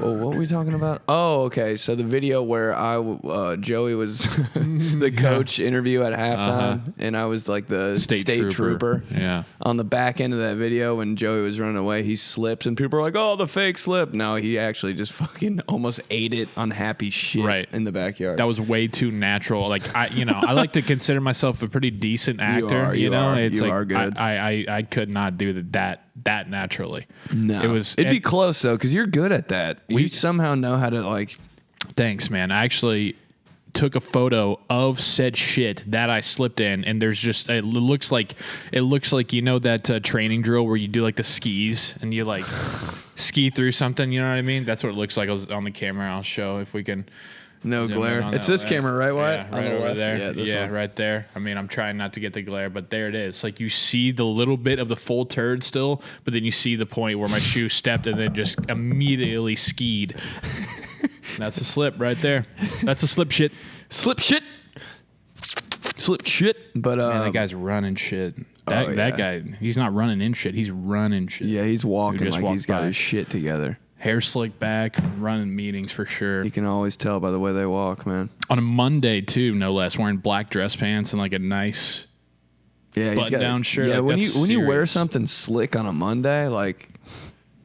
Well, what were we talking about? Oh, okay. So the video where Joey was the coach interview at halftime, and I was like the state trooper. Yeah. On the back end of that video, when Joey was running away, he slipped, and people were like, "Oh, the fake slip." No, he actually just fucking almost ate it on happy shit in the backyard. That was way too natural. Like I like to consider myself a pretty decent actor. You are good. I could not do that naturally. No, it'd be close though, because you're good at that. You somehow know how to like. Thanks, man. I actually took a photo of said shit that I slipped in, and there's just it looks like you know that training drill where you do like the skis and you like ski through something. You know what I mean? That's what it looks like. I was on the camera. I'll show if we can. No glare. It's this camera, right, Wyatt? Yeah, right over there. Yeah, right there. I mean, I'm trying not to get the glare, but there it is. Like you see the little bit of the full turd still, but then you see the point where my shoe stepped and then just immediately skied. That's a slip right there. That's a slip shit. Slip shit. Slip shit. But man, that guy's running shit. That guy, he's not running in shit. He's running shit. Yeah, he's walking like he's got his shit together. Hair slicked back, running meetings for sure. You can always tell by the way they walk, man. On a Monday, too, no less, wearing black dress pants and like a nice button-down shirt. Yeah, like, when you wear something slick on a Monday, like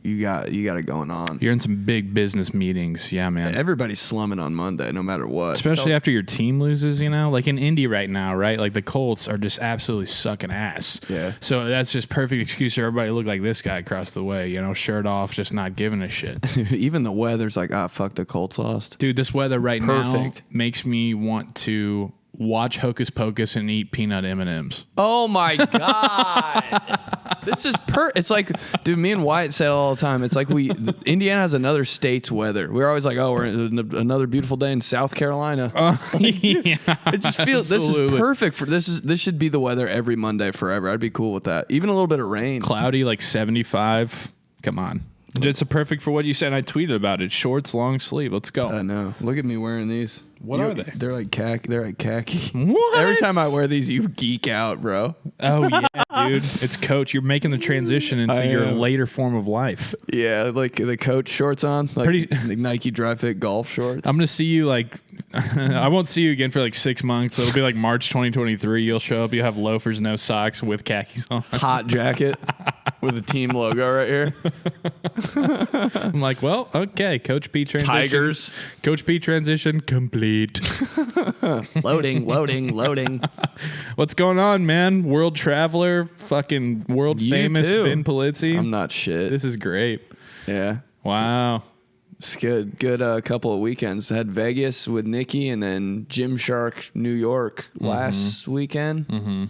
you got it going on. You're in some big business meetings, yeah, man. Everybody's slumming on Monday, no matter what. Especially after your team loses, you know, like in Indy right now, right? Like the Colts are just absolutely sucking ass. Yeah. So that's just perfect excuse for everybody to look like this guy across the way, you know, shirt off, just not giving a shit. Even the weather's like, fuck, the Colts lost. Dude, this weather right now makes me want to watch Hocus Pocus and eat peanut M&Ms. Oh my God. This is it's like, dude, me and Wyatt say it all the time. It's like Indiana has another state's weather. We're always like, oh, we're in another beautiful day in South Carolina. Yeah. It just feels, this is perfect for, this should be the weather every Monday forever. I'd be cool with that. Even a little bit of rain. Cloudy, like 75. Come on. It's perfect for what you said. I tweeted about it. Shorts, long sleeve. Let's go. I know. Look at me wearing these. What are they? They're like khaki. They're like khaki. What? Every time I wear these, you geek out, bro. Oh, yeah, dude. It's Coach. You're making the transition into your later form of life. Yeah, like the Coach shorts on. Like the Nike Dry Fit golf shorts. I'm going to see you like... I won't see you again for like 6 months. It'll be like March 2023. You'll show up. You'll have loafers, no socks, with khakis on. Hot jacket with a team logo right here. I'm like, well, okay. Coach P transition. Tigers. Coach P transition complete. Loading. What's going on, man? World traveler, fucking world famous Ben Polizzi. I'm not shit. This is great. Yeah. Wow. It's good couple of weekends. Had Vegas with Nikki and then Gymshark, New York last weekend. Mm-hmm.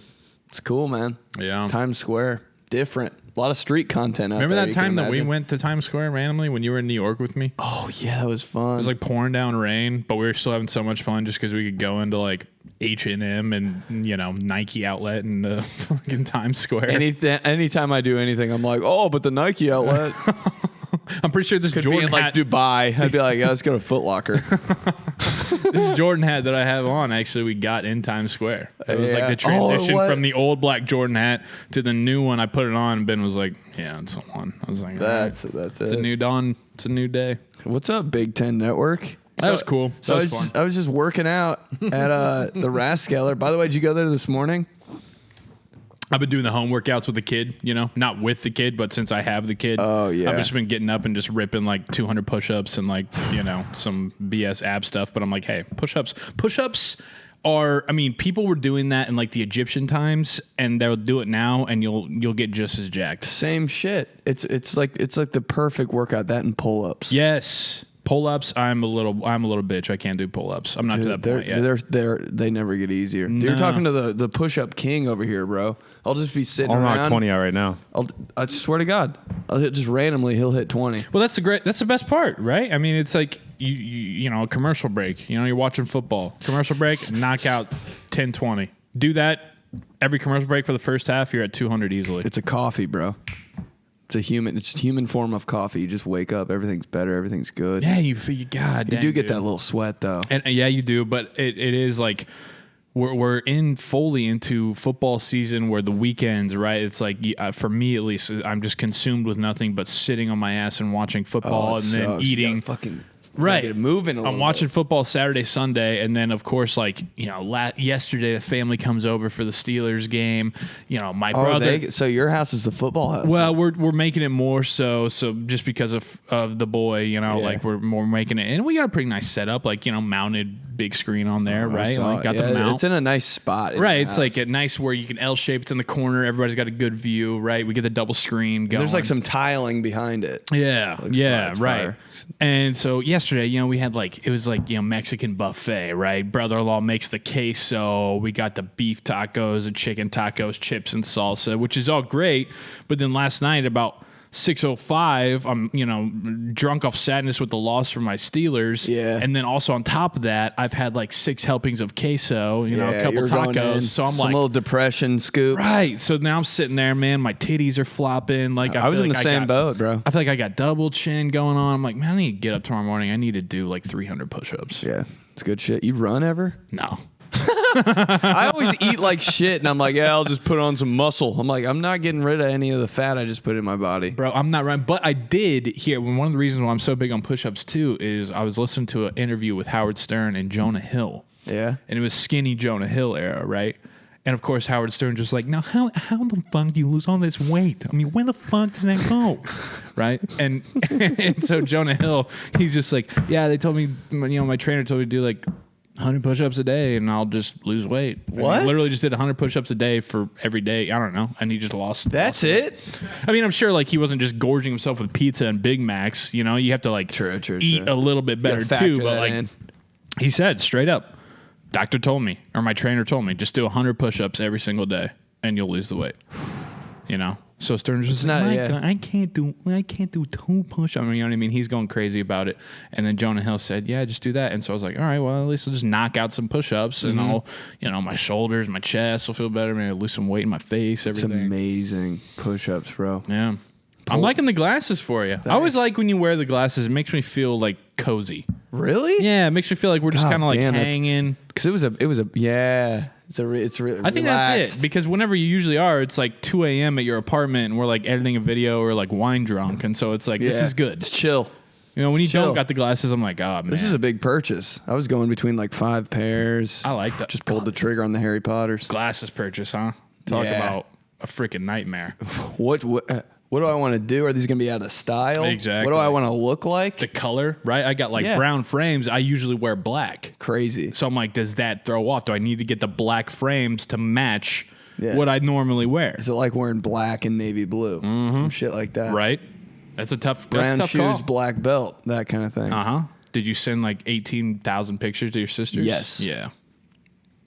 It's cool, man. Yeah. Times Square. Different. A lot of street content out there. Remember that time that we went to Times Square randomly when you were in New York with me? Oh, yeah, that was fun. It was like pouring down rain, but we were still having so much fun just because we could go into like H&M and, you know, Nike outlet in the fucking Times Square. Anytime I do anything, I'm like, oh, but the Nike outlet. I'm pretty sure this could Jordan be in hat, like Dubai. I'd be like, let's go to Foot Locker. This Jordan hat that I have on, actually, we got in Times Square. It was like the transition from the old black Jordan hat to the new one. I put it on, and Ben was like, "Yeah, it's the one." I was like, "That's it. It's a new dawn. It's a new day." What's up, Big Ten Network? That was cool. So I was just working out at the Rathskeller. By the way, did you go there this morning? I've been doing the home workouts with the kid, you know, not with the kid, but since I have the kid, oh yeah, I've just been getting up and just ripping like 200 push-ups and like, you know, some BS ab stuff. But I'm like, hey, push-ups are, I mean, people were doing that in like the Egyptian times, and they'll do it now, and you'll get just as jacked. Same shit. It's like the perfect workout. That and pull-ups. Yes. Pull-ups, I'm a little bitch. I can't do pull-ups. I'm not to that point yet. They never get easier. Dude, you're talking to the push-up king over here, bro. I'll just be sitting around. I'll knock 20 out right now. I swear to God, I'll hit just randomly. He'll hit 20. Well, that's the best part, right? I mean, it's like you know, a commercial break. You know, you're watching football. Commercial break, knock out 10, 20. Do that every commercial break for the first half. You're at 200 easily. It's a coffee, bro. It's a human form of coffee. You just wake up, everything's better, everything's good. Yeah, you do get that little sweat though. And yeah, you do, but it is like we're in fully into football season where the weekends, right? It's like, for me at least, I'm just consumed with nothing but sitting on my ass and watching football and then eating. Right. Get it moving a little I'm watching football Saturday, Sunday, and then, of course, like, you know, yesterday the family comes over for the Steelers game. You know, my brother. So your house is the football house? Well, we're making it more so just because of the boy, you know, like we're more making it. And we got a pretty nice setup, like, you know, mounted big screen on there, right? Like, got the mount. It's in a nice spot. Right. It's like a nice where you can L shape. It's in the corner. Everybody's got a good view, right? We get the double screen going. There's like some tiling behind it. Yeah. Yeah. Right. And so yesterday, you know, we had like, it was like, you know, Mexican buffet, right? Brother-in-law makes the queso. We got the beef tacos and chicken tacos, chips and salsa, which is all great. But then last night about 6:05, I'm, you know, drunk off sadness with the loss from my Steelers. Yeah. And then also on top of that, I've had like 6 helpings of queso, you know, a couple tacos. So I'm some little depression scoops. Right. So now I'm sitting there, man, my titties are flopping. Like I was in the same boat, bro. I feel like I got double chin going on. I'm like, man, I need to get up tomorrow morning. I need to do like 300 push-ups. Yeah. It's good shit. You run ever? No. I always eat like shit, and I'm like, yeah, I'll just put on some muscle. I'm like, I'm not getting rid of any of the fat I just put in my body. Bro, I'm not right. But I did hear, one of the reasons why I'm so big on push-ups, too, is I was listening to an interview with Howard Stern and Jonah Hill. Yeah. And it was skinny Jonah Hill era, right? And, of course, Howard Stern just like, now, how the fuck do you lose all this weight? I mean, where the fuck does that go? Right? And so Jonah Hill, he's just like, yeah, they told me, you know, my trainer told me to do like 100 push-ups a day and I'll just lose weight. What? I literally just did 100 push-ups a day for every day. I don't know. And he just lost. That's it? I mean, I'm sure like he wasn't just gorging himself with pizza and Big Macs. You know, you have to like eat a little bit better too. But like he said straight up, doctor told me, or my trainer told me, just do 100 push-ups every single day and you'll lose the weight. You know? So Stern's just like, I can't do 2 push-ups. I mean, you know what I mean? He's going crazy about it. And then Jonah Hill said, yeah, just do that. And so I was like, all right, well, at least I'll just knock out some push-ups and I'll, you know, my shoulders, my chest will feel better. Maybe I'll lose some weight in my face, everything. It's amazing push-ups, bro. Yeah. I'm liking the glasses for you. I always like when you wear the glasses. It makes me feel like cozy. Really? Yeah, it makes me feel like we're just kind of like hanging. Because it's really. I think that's it, because whenever you usually are, it's like 2 a.m. at your apartment and we're like editing a video or like wine drunk, and so it's like this is good. It's chill. You know, when you don't got the glasses, I'm like, oh man, this is a big purchase. I was going between like 5 pairs. I like that. Just pulled the trigger on the Harry Potters. Glasses purchase, huh? Talk about a freaking nightmare. What do I want to do? Are these going to be out of style? Exactly. What do I want to look like? The color, right? I got like brown frames. I usually wear black. Crazy. So I'm like, does that throw off? Do I need to get the black frames to match what I normally wear? Is it like wearing black and navy blue? Some shit like that. Right. That's a tough brown tough shoes, call. Black belt, that kind of thing. Did you send like 18,000 pictures to your sisters? Yes. Yeah.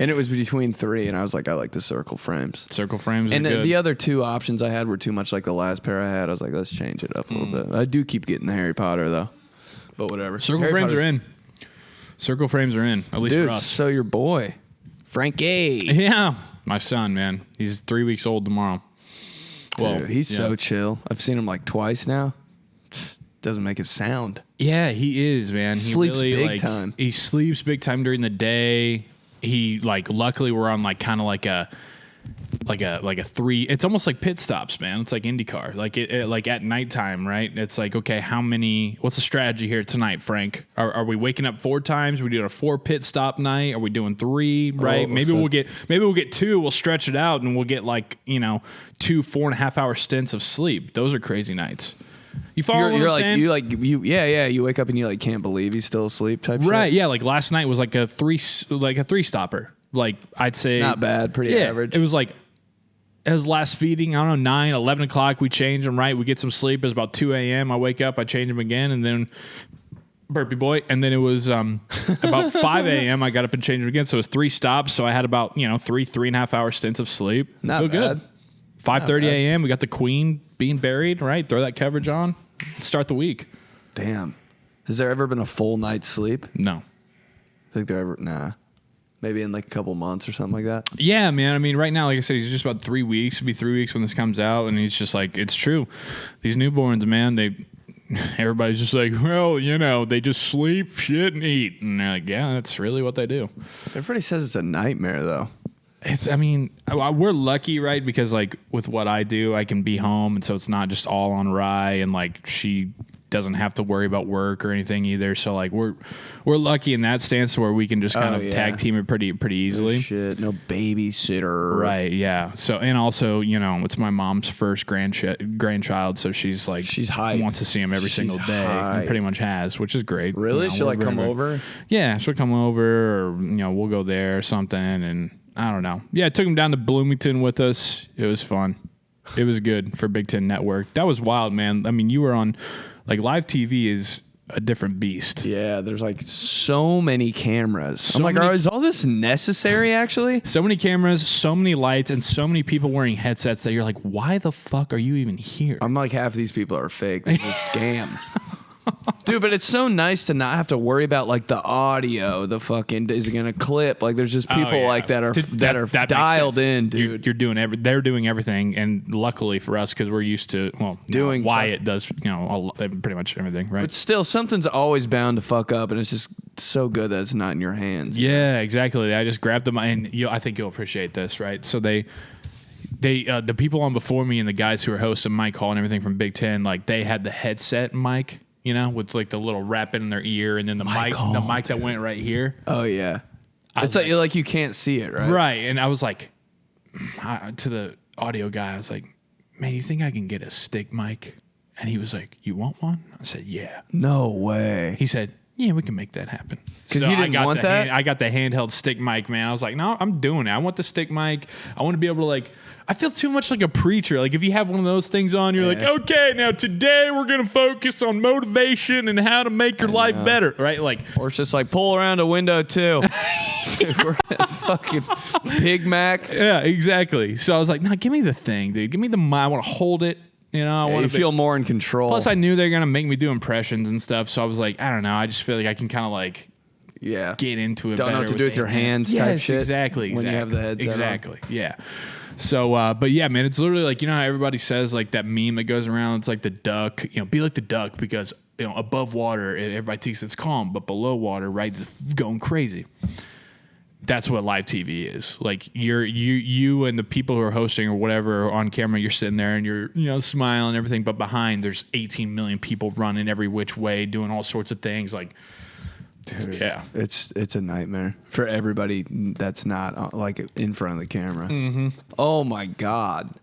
And it was between 3, and I was like, I like the circle frames. Circle frames and are good. The other 2 options I had were too much like the last pair I had. I was like, let's change it up a little bit. I do keep getting the Harry Potter, though. But whatever. Circle frames are in. Circle frames are in, at least for us. So your boy, Frankie. Yeah. My son, man. He's 3 weeks old tomorrow. Dude, he's so chill. I've seen him like twice now. Doesn't make a sound. Yeah, he is, man. He sleeps really, big time. He sleeps big time during the day. He like, luckily we're on like kind of like a 3. It's almost like pit stops, man. It's like IndyCar. Like like at nighttime, right? It's like, okay, what's the strategy here tonight, Frank? Are we waking up 4 times? Are we doing a 4 pit stop night? Are we doing 3? Right? Maybe we'll get 2. We'll stretch it out and we'll get like, you know, 2 4.5 hour stints of sleep. Those are crazy nights. You follow what I'm saying? You wake up and you like can't believe he's still asleep type shit. Right, yeah, like last night was like a 3 stopper. Like I'd say not bad, pretty average. It was like his last feeding, I don't know, 9, 11 o'clock, we change him, right? We get some sleep. It was about 2 a.m. I wake up, I change him again, and then burpee boy. And then it was about 5 a.m. I got up and changed him again. So it was 3 stops. So I had about, 3.5 hour stints of sleep. Not bad. Good. 5:30 a.m. We got the queen being buried, right? Throw that coverage on. Start the week. Damn. Has there ever been a full night's sleep? No. Nah. Maybe in like a couple months or something like that. Yeah, man. I mean, right now, like I said, he's just about 3 weeks. It'll be 3 weeks when this comes out, and he's just like, it's true. These newborns, man, everybody's just like, well, you know, they just sleep, shit, and eat. And they're like, yeah, that's really what they do. Everybody says it's a nightmare, though. I mean, we're lucky, right? Because like with what I do, I can be home, and so it's not just all on Rye, and like she doesn't have to worry about work or anything either. So like we're lucky in that stance where we can just kind of tag team it pretty easily. No shit, no babysitter. Right, yeah. So and also, you know, it's my mom's first grandchild, so she's hyped. Wants to see him every single day, and pretty much has, which is great. Really? You know, she'll like come over? Yeah, she'll come over, or you know, we'll go there or something, and I don't know. Yeah, I took him down to Bloomington with us. It was fun. It was good for Big Ten Network. That was wild, man. I mean, you were on, like, live TV is a different beast. Yeah, there's like so many cameras. I'm like, is all this necessary, actually? So many cameras, so many lights, and so many people wearing headsets that you're like, why the fuck are you even here? I'm like, half of these people are fake. This is a scam. Dude, but it's so nice to not have to worry about like the audio, the fucking is it gonna clip? Like there's just people like that are dialed in, dude. You're doing they're doing everything, and luckily for us, because we're used to doing Wyatt does pretty much everything, right? But still, something's always bound to fuck up, and it's just so good that it's not in your hands. Yeah, exactly. I just grabbed them, and I think you'll appreciate this, right? So the people on before me and the guys who were hosting Mike Hall and everything from Big Ten, like they had the headset mic. You know, with like the little wrap in their ear, and then the mic that went right here. Oh yeah, it's like you can't see it, right? Right, and I was like, to the audio guy, I was like, "Man, you think I can get a stick mic?" And he was like, "You want one?" I said, "Yeah." No way. He said, "Yeah, we can make that happen." Because you didn't want that? I got the handheld stick mic, man. I was like, no, I'm doing it. I want the stick mic. I want to be able to like. I feel too much like a preacher. Like if you have one of those things on, you're like, okay, now today we're gonna focus on motivation and how to make your life better, right? Like, or it's just like pull around a window too. Dude, we're fucking Big Mac. Yeah, exactly. So I was like, no, give me the thing, dude. Give me the mic. I want to hold it. You know, I want to feel more in control. Plus, I knew they were gonna make me do impressions and stuff. So I was like, I don't know. I just feel like I can kind of like. Yeah. Get into it. Don't know what to do with your hands type shit. Exactly. When you have the headset Exactly. On. Yeah. So, but yeah, man, it's literally like, you know how everybody says like that meme that goes around, it's like the duck, you know, be like the duck because, you know, above water, everybody thinks it's calm, but below water, right, it's going crazy. That's what live TV is. Like you and the people who are hosting or whatever are on camera, you're sitting there and you're, you know, smiling and everything, but behind there's 18 million people running every which way, doing all sorts of things like, dude, yeah, it's a nightmare for everybody that's not like in front of the camera. Mm-hmm. Oh my god,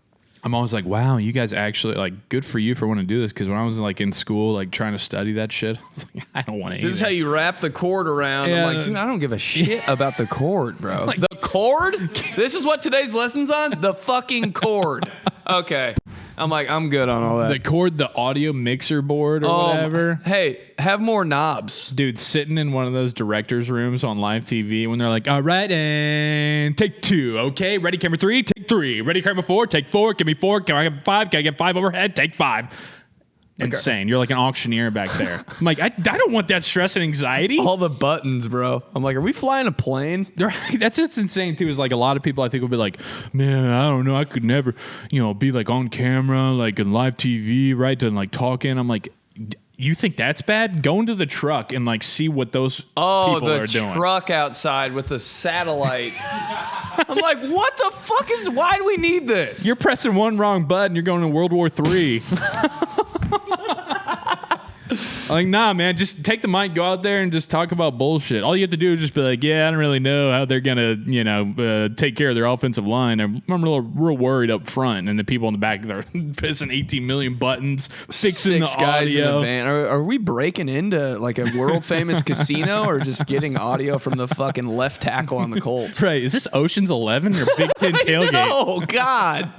I'm always like, wow, you guys actually like good for you for wanting to do this. Because when I was like in school, like trying to study that shit, I was like, I don't want to. This is how you wrap the cord around. Yeah. I'm like, dude, I don't give a shit about the cord, bro. Like, the cord? This is what today's lesson's on? The fucking cord. Okay. I'm like, I'm good on all that. The cord, the audio mixer board or whatever. Hey, have more knobs. Dude, sitting in one of those director's rooms on live TV when they're like, all right, and take 2. Okay, ready, camera 3, take 3. Ready, camera 4, take 4. Give me 4. Can I have 5? Can I get 5 overhead? Take 5. Insane. You're like an auctioneer back there. I'm like, I don't want that stress and anxiety. All the buttons, bro. I'm like, are we flying a plane? That's what's insane too, is like a lot of people I think will be like, man, I don't know, I could never, you know, be like on camera, like in live TV, right? And like talking. I'm like, you think that's bad? Go into the truck and like see what those people are doing. Oh, the truck outside with the satellite. I'm like, what the fuck is, why do we need this? You're pressing one wrong button, you're going to World War III. I'm like, nah, man, just take the mic, go out there and just talk about bullshit. All you have to do is just be like, yeah, I don't really know how they're going to, you know, take care of their offensive line. I'm real worried up front. And the people in the back, they're pressing 18 million buttons, fixing 6 the guys audio. In a van. Are we breaking into like a world famous casino or just getting audio from the fucking left tackle on the Colts? Right. Is this Ocean's 11 or Big Ten tailgate? Oh, God.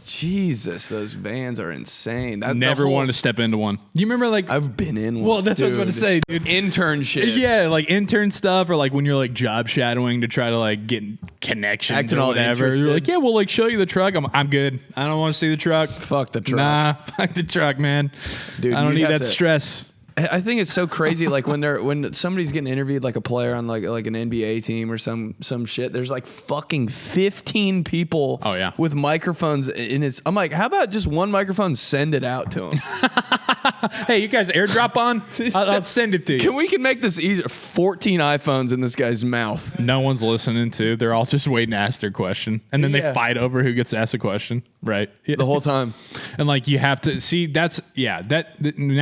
Jesus, those vans are insane. Never wanted to step into one. You remember, like, I've been in one. Well, that's what I was about to say, dude. Internship. Yeah, like intern stuff, or like when you're like job shadowing to try to like get connections acting or all whatever. interested. You're like, yeah, we'll like show you the truck. I'm good. I don't want to see the truck. Fuck the truck. Nah, fuck the truck, man. Dude, I don't need that stress. I think it's so crazy. Like when somebody's getting interviewed, like a player on like an NBA team or some shit. There's like fucking 15 people. Oh, yeah. With microphones in his. I'm like, how about just one microphone? Send it out to him. Hey, you guys AirDrop on? I'll send it to you. We can make this easier. 14 iPhones in this guy's mouth. No one's listening to. They're all just waiting to ask their question, and then they fight over who gets asked a question. Right. The whole time. And like you have to see now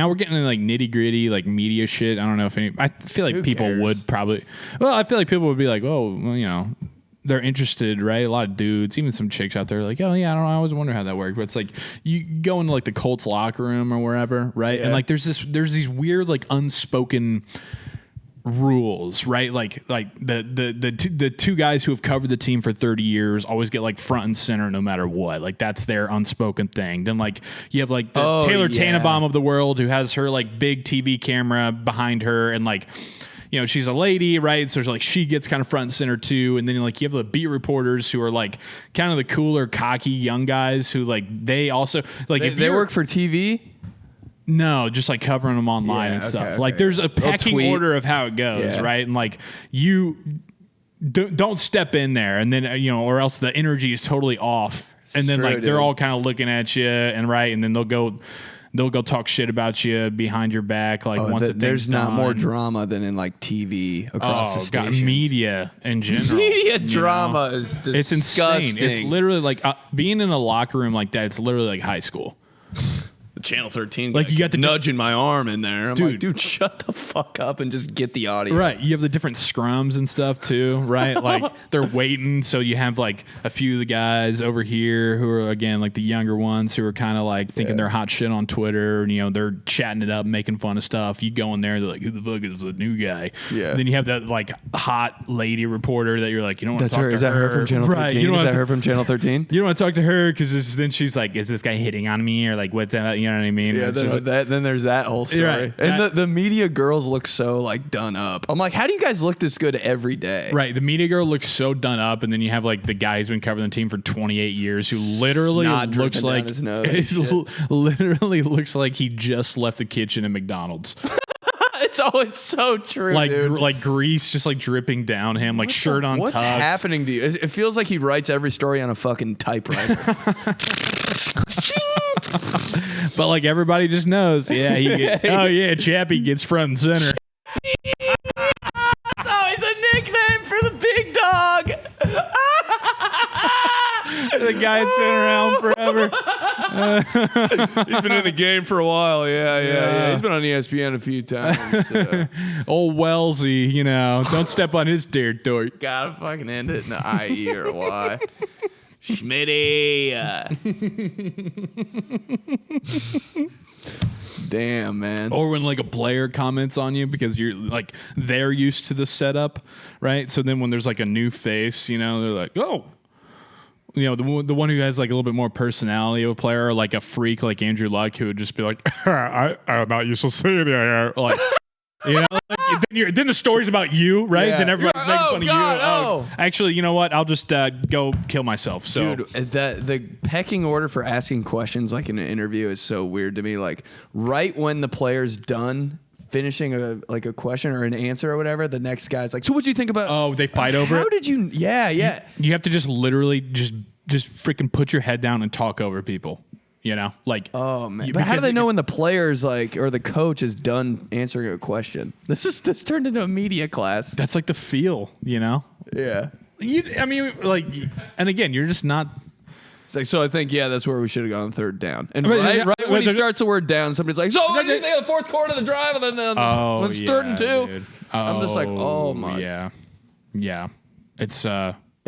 we're getting into like nitty gritty like media shit. I don't know if I feel like people would probably. Well, I feel like people would be like, oh, well, you know. They're interested, right? A lot of dudes, even some chicks out there, are like, oh yeah, I don't know. I always wonder how that worked. But it's like you go into like the Colts locker room or wherever, right? Yeah. And like there's these weird like unspoken rules, right? Like the two guys who have covered the team for 30 years always get like front and center no matter what. Like that's their unspoken thing. Then like you have like the Taylor Tannenbaum of the world who has her like big TV camera behind her and like. You know, she's a lady, right? So like she gets kind of front and center too. And then like you have the beat reporters who are like kind of the cooler, cocky young guys who like they also like if they work for TV. No, just like covering them online and stuff. Okay, like there's a pecking order of how it goes, right? And like you don't step in there, and then you know, or else the energy is totally off. And then like they're all kind of looking at you, and right, and then they'll go talk shit about you behind your back. Like there's not more drama than in like TV across the stations. Media in general. Media drama is disgusting. It's insane. It's literally like being in a locker room like that. It's literally like high school. The Channel 13 like you got the nudging my arm in there. I'm like, dude, shut the fuck up and just get the audio. Right. You have the different scrums and stuff too, right? Like they're waiting. So you have like a few of the guys over here who are again like the younger ones who are kind of like thinking they're hot shit on Twitter and you know they're chatting it up, making fun of stuff. You go in there, they're like, who the fuck is the new guy? Yeah. And then you have that like hot lady reporter that you're like, you don't want to talk to her. Is that her from Channel 13? Right. Is that her from Channel 13? You don't want to talk to her because then she's like, is this guy hitting on me or like what's that? You know what I mean? Yeah. Then there's that whole story. Right. And the media girls look so like done up. I'm like, how do you guys look this good every day? Right. The media girl looks so done up, and then you have like the guy who's been covering the team for 28 years who literally looks like his nose literally looks like he just left the kitchen at McDonald's. It's always so true, dude. Like grease just like dripping down him, like shirt on what's happening to you? It feels like he writes every story on a fucking typewriter. But like everybody just knows, Chappie gets front and center. That's always a nickname for the big dog. The guy that's been around forever. He's been in the game for a while. Yeah. He's been on ESPN a few times. Old 𝗀𝗀𝗎, you know, don't step on his territory. Gotta fucking end it in the IE or a Y. Schmitty. Damn, man. Or when like a player comments on you because you're like they're used to the setup, right? So then when there's like a new face, you know, they're like, oh, you know, the one who has like a little bit more personality of a player, or like a freak like Andrew Luck who would just be like, I'm not used to seeing it. Like, you know, like, then the story's about you, right? Yeah. Then everybody's making fun of you. Oh, actually, you know what? I'll just go kill myself. So, dude, the pecking order for asking questions like in an interview is so weird to me. Like right when the player's done finishing a question or an answer or whatever, the next guy's like, so what'd you think about? Oh, they fight over it? How did you? Yeah. You have to just literally just freaking put your head down and talk over people. You know, like, oh man, but how do they know when the player's like, or the coach is done answering a question? This turned into a media class. That's like the feel, you know? Yeah. I mean, like, and again, you're just not. It's like, so I think, that's where we should have gone third down. And right when he starts the word down, somebody's like, so what do you think of the fourth quarter of the drive? And then it's 3rd and 2. Dude. I'm just like, oh my. Yeah. It's,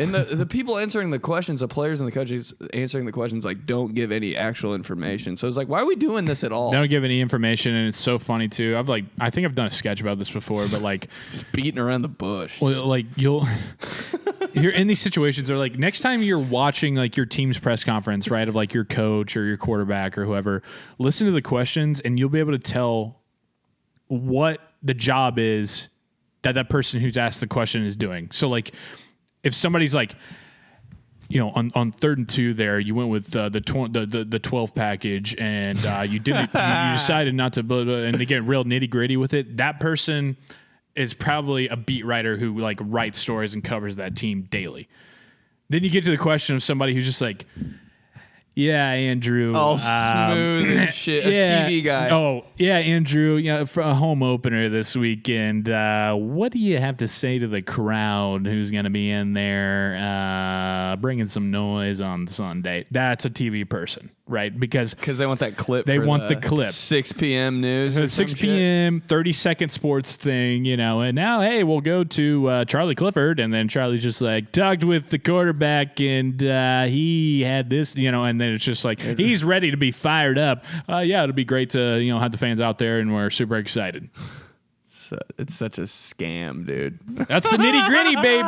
and the people answering the questions, the players and the coaches answering the questions, like, don't give any actual information. So it's like, why are we doing this at all? They don't give any information, and it's so funny too. I think I've done a sketch about this before, but like just beating around the bush. Well, like if you're in these situations, or like next time you're watching like your team's press conference, right, of like your coach or your quarterback or whoever, listen to the questions, and you'll be able to tell what the job is that person who's asked the question is doing. So like, if somebody's like, on 3rd and 2 there, you went with the 12 package, and you didn't. You decided not to, and to get real nitty gritty with it. That person is probably a beat writer who like writes stories and covers that team daily. Then you get to the question of somebody who's just like, yeah, Andrew. All smooth and shit. Yeah, a TV guy. Oh, yeah, Andrew. Yeah, for a home opener this weekend. What do you have to say to the crowd who's going to be in there bringing some noise on Sunday? That's a TV person, right? Because they want that clip. They for want the clip. 6 p.m. news. So 6 p.m. 30-second sports thing, And now, hey, we'll go to Charlie Clifford, and then Charlie's just like talked with the quarterback, and he had this, and then it's just like he's ready to be fired up. Yeah, it'll be great to have the fans out there, and we're super excited. It's such a scam, dude. That's the nitty gritty, baby.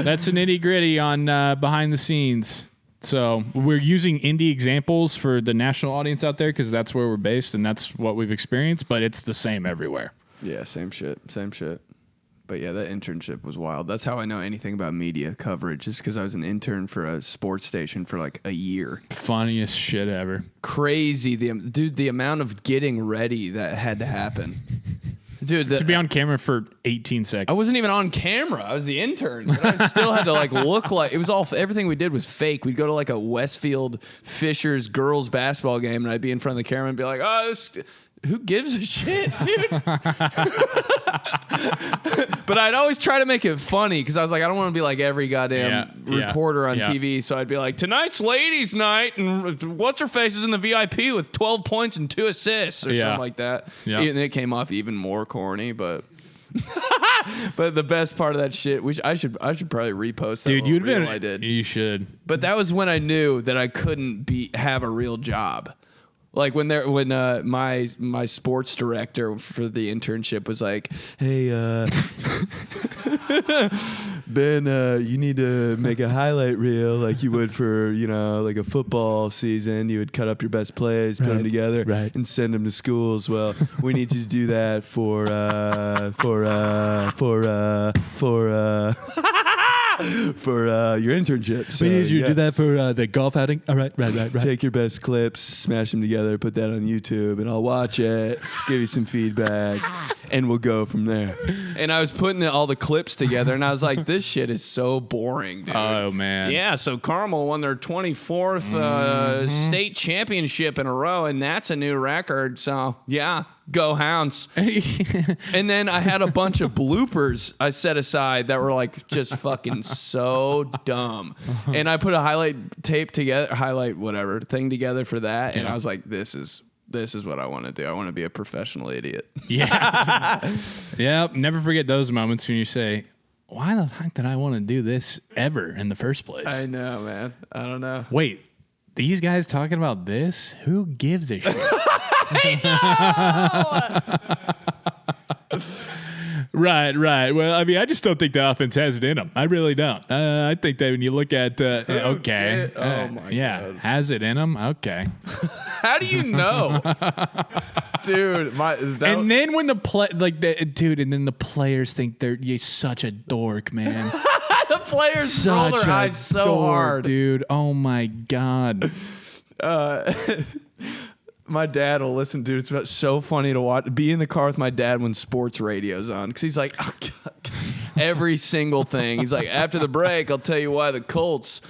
That's the nitty gritty on behind the scenes. So we're using indie examples for the national audience out there because that's where we're based and that's what we've experienced. But it's the same everywhere. Yeah, same shit. But yeah, that internship was wild. That's how I know anything about media coverage, is because I was an intern for a sports station for like a year. Funniest shit ever. Crazy. The amount of getting ready that had to happen. Dude, to be on camera for 18 seconds. I wasn't even on camera. I was the intern. But I still had to like look like it was all. Everything we did was fake. We'd go to like a Westfield Fishers girls basketball game, and I'd be in front of the camera and be like, "Oh, who gives a shit, dude?" But I'd always try to make it funny because I was like, I don't want to be like every goddamn reporter on TV. So I'd be like, tonight's ladies' night, and what's her face is in the VIP with 12 points and 2 assists or something like that. Yeah. And it came off even more corny, but. But the best part of that shit, which I should probably repost that. Dude, you'd been. I did. You should. But that was when I knew that I couldn't have a real job. Like when my sports director for the internship was like, "Hey, Ben, you need to make a highlight reel like you would for like a football season. You would cut up your best plays, put them together, and send them to schools. Well, we need you to do that for your internship. So, we need you to do that for the golf outing. All right. Take your best clips, smash them together, put that on YouTube, and I'll watch it, give you some feedback, and we'll go from there." And I was putting all the clips together, and I was like, this shit is so boring, dude. Oh, man. Yeah, so Carmel won their 24th state championship in a row, and that's a new record. So, yeah. Go Hounds. And then I had a bunch of bloopers I set aside that were like just fucking so dumb. And I put a thing together for that. And I was like, this is what I want to do. I want to be a professional idiot. Yeah. Yep. Never forget those moments when you say, why the fuck did I want to do this ever in the first place? I know, man. I don't know. Wait, these guys talking about this? Who gives a shit? Right. Well, I mean, I just don't think the offense has it in them. I really don't. I think that when you look at, oh my God, has it in them? Okay. How do you know, dude? And then when the players think you're such a dork, man. The players roll their eyes so hard, dude. Oh my God. My dad will listen, dude. It's so funny to watch. Be in the car with my dad when sports radio's on, because he's like, oh, every single thing. He's like, after the break, I'll tell you why the Colts.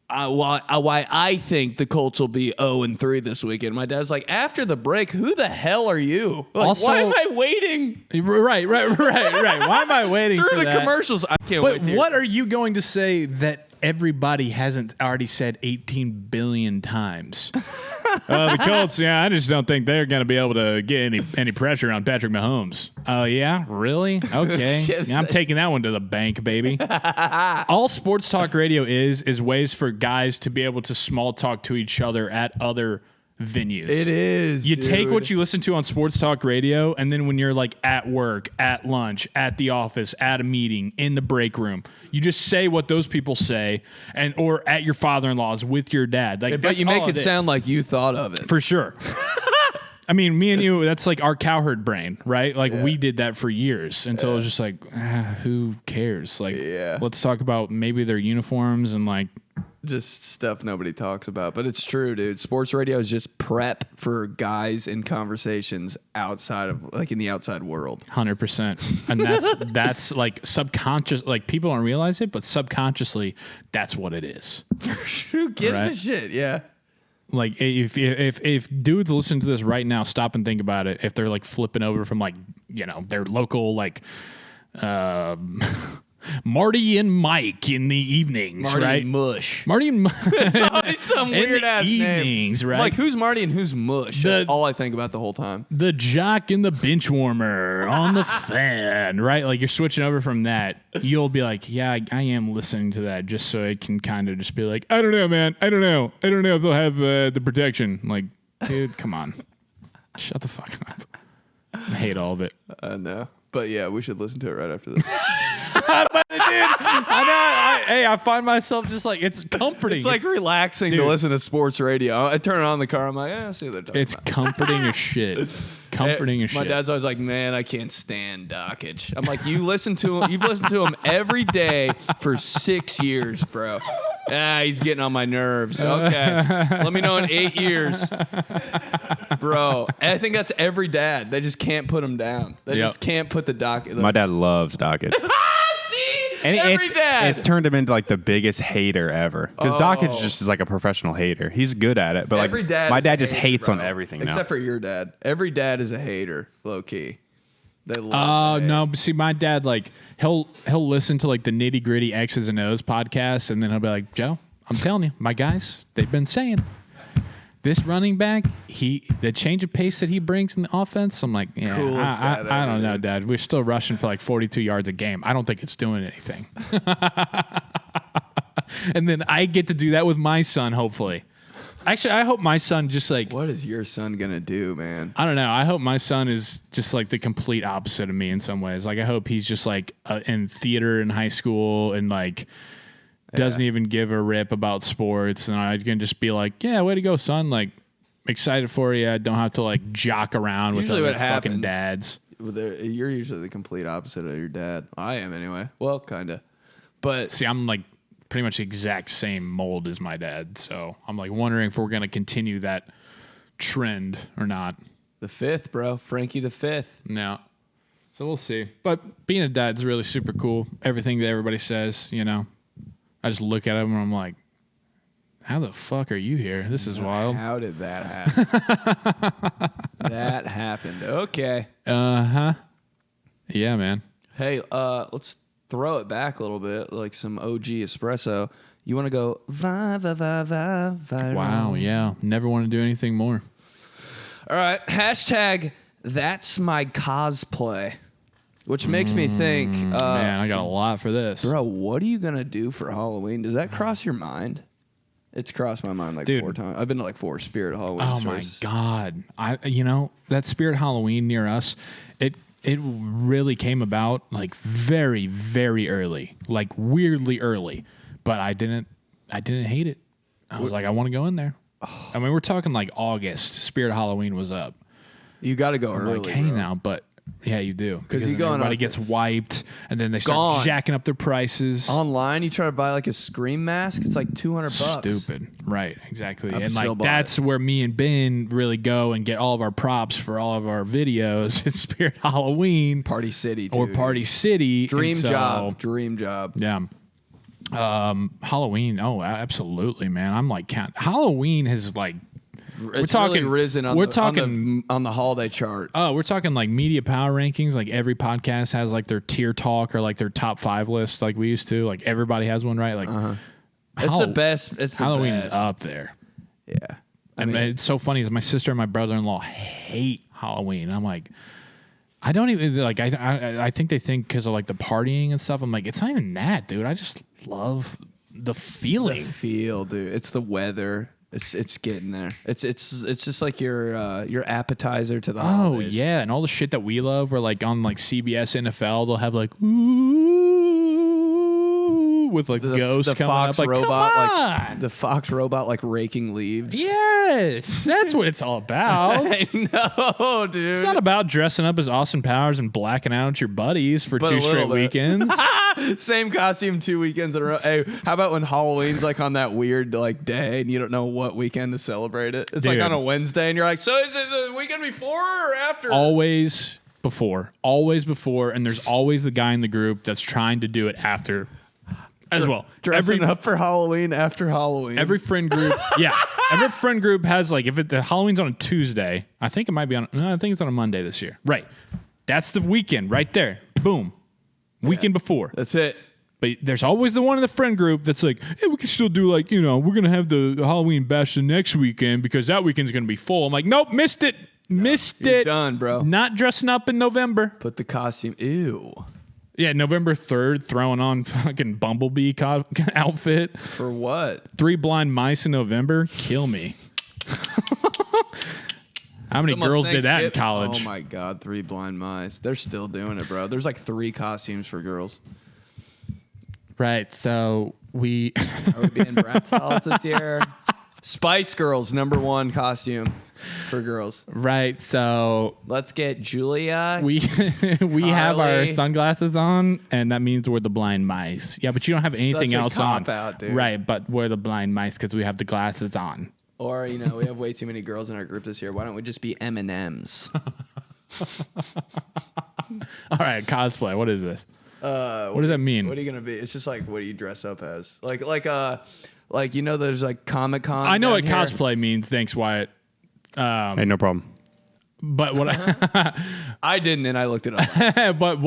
Why I think the Colts will be 0-3 this weekend. My dad's like, after the break, who the hell are you? Like, also, why am I waiting? Right. Why am I waiting through the commercials? I can't wait. But what are you going to say that everybody hasn't already said 18 billion times? The Colts, I just don't think they're going to be able to get any pressure on Patrick Mahomes. Oh, yeah? Really? Okay. Yes. I'm taking that one to the bank, baby. All sports talk radio is ways for guys to be able to small talk to each other at other venues. It is. You take what you listen to on sports talk radio, and then when you're like at work, at lunch, at the office, at a meeting, in the break room, you just say what those people say, or at your father-in-law's with your dad. Like, but you make it sound like you thought of it. For sure. I mean, me and you, that's like our cowherd brain, right? Like, we did that for years until it was just like, who cares? Like, let's talk about maybe their uniforms and like just stuff nobody talks about. But it's true, dude. Sports radio is just prep for guys in conversations outside of, like, in the outside world. 100%. And that's like subconscious. Like, people don't realize it, but subconsciously, that's what it is. Who gives a shit? Yeah. Like, if dudes listen to this right now, stop and think about it. If they're like flipping over from, like, you know, their local, like, Marty and Mike in the evenings, Marty right? And Mush. Marty and Mush. It's always some weird ass evenings, name. right? Like, who's Marty and who's Mush? That's all I think about the whole time. The jock and the bench warmer on the fan, right? Like, you're switching over from that. You'll be like, yeah, I am listening to that just so it can kind of just be like, I don't know, man. I don't know if they'll have the protection. Like, dude, come on. Shut the fuck up. I hate all of it. I know. But yeah, we should listen to it right after this. I find myself just like, it's comforting. It's like relaxing to listen to sports radio. I turn it on in the car. I'm like, I see what they're talking about. It's comforting as shit. Comforting as shit. My dad's always like, man, I can't stand 𝗀𝗥𝗖𝗛. I'm like, you've listened to him every day for 6 years, bro. He's getting on my nerves. Okay. Let me know in 8 years. Bro, I think that's every dad. They just can't put him down. They just can't put the 𝗀𝗥𝗖𝗛. My dad loves 𝗀𝗥𝗖𝗛. And it's turned him into like the biggest hater ever. Because 𝗀𝗥𝗖𝗛 just is like a professional hater. He's good at it, but like my dad just hates on everything now. Except for your dad. Every dad is a hater, low key. They love no, but see, my dad, like, he'll listen to like the nitty gritty 𝗙's and 𝗍's podcast, and then he'll be like, Joe, I'm telling you, my guys, they've been saying this running back, the change of pace that he brings in the offense, I'm like, yeah, I don't know, Dad. We're still rushing for like 42 yards a game. I don't think it's doing anything. And then I get to do that with my son, hopefully. Actually, I hope my son just like... What is your son going to do, man? I don't know. I hope my son is just like the complete opposite of me in some ways. Like, I hope he's just like in theater in high school and like... doesn't even give a rip about sports, and I can just be like, yeah, way to go, son. Like, excited for you. I don't have to like jock around with other fucking dads. You're usually the complete opposite of your dad. I am anyway. Well, kind of. But see, I'm like pretty much the exact same mold as my dad, so I'm like wondering if we're going to continue that trend or not. The fifth, bro. Frankie the fifth. No. So we'll see. But being a dad's really super cool. Everything that everybody says, you know. I just look at him and I'm like, how the fuck are you here? This is wild. How did that happen? That happened. Okay. Uh-huh. Yeah, man. Hey, let's throw it back a little bit, like some OG espresso. You want to go viral? Wow, yeah. Never want to do anything more. All right. Hashtag that's my cosplay. Which makes me think... man, I got a lot for this. Bro, what are you going to do for Halloween? Does that cross your mind? It's crossed my mind like 4 times. I've been to like 4 Spirit Halloween stores. My God. That Spirit Halloween near us, it really came about like very, very early. Like weirdly early. But I didn't hate it. I was like, I want to go in there. I mean, we're talking like August. Spirit Halloween was up. You got to go early, like, hey, bro. now, but... Yeah, you do. Because everybody gets wiped, and then they start jacking up their prices. Online, you try to buy like a Scream mask, it's like $200. Stupid. Right, exactly. And like that's where me and Ben really go and get all of our props for all of our videos. It's Spirit Halloween. Party City, dude. Or Party City. Dream job. Yeah. Halloween. Oh, absolutely, man. I'm like, Halloween has like... It's really risen on the holiday chart. Oh, we're talking like media power rankings. Like every podcast has like their tier talk or like their top 5 list, like we used to. Like everybody has one, right? Like it's the best. Halloween is up there. Yeah, I mean, it's so funny. Is my sister and my brother-in-law hate Halloween. And I'm like, I don't even like. I think they think because of like the partying and stuff. I'm like, it's not even that, dude. I just love the feeling. The feel, dude. It's the weather. It's getting there. It's just like your appetizer to the holidays. Oh yeah, and all the shit that we love. Where like on like CBS NFL, they'll have like ooh with like ghosts coming Fox up. Like robot, come on, like the Fox robot like raking leaves. Yes, that's what it's all about. I know, dude. It's not about dressing up as Austin Powers and blacking out at your buddies for 2 straight weekends. Same costume 2 weekends in a row. Hey, how about when Halloween's like on that weird like day and you don't know what weekend to celebrate it? It's like on a Wednesday and you're like, so is it the weekend before or after? Always before, and there's always the guy in the group that's trying to do it after as well. Dressing up for Halloween after Halloween. Every friend group, every friend group has like, if the Halloween's on a Tuesday, I think it might be I think it's on a Monday this year. Right. That's the weekend right there. Boom. Weekend before. That's it. But there's always the one in the friend group that's like, hey, we can still do like, we're going to have the Halloween bash the next weekend because that weekend's going to be full. I'm like, nope, missed it. Missed it. Done, bro. Not dressing up in November. Put the costume. Ew. Yeah, November 3rd, throwing on fucking Bumblebee outfit. For what? 3 blind mice in November? Kill me. How many girls did that in college? Oh my God, 3 blind mice. They're still doing it, bro. There's like 3 costumes for girls. Right, so Are we being brat dolls this year? Spice Girls, #1 costume for girls. Right, so let's get Julia. We have our sunglasses on, and that means we're the blind mice. Yeah, but you don't have anything else on. Out, dude. Right, but we're the blind mice because we have the glasses on. Or, we have way too many girls in our group this year. Why don't we just be M&Ms? All right, cosplay. What is this? What does that mean? What are you gonna be? It's just like, what do you dress up as? Like there's like Comic-Con. I know what cosplay means. Thanks, Wyatt. Hey, no problem. But what I didn't, and I looked it up. But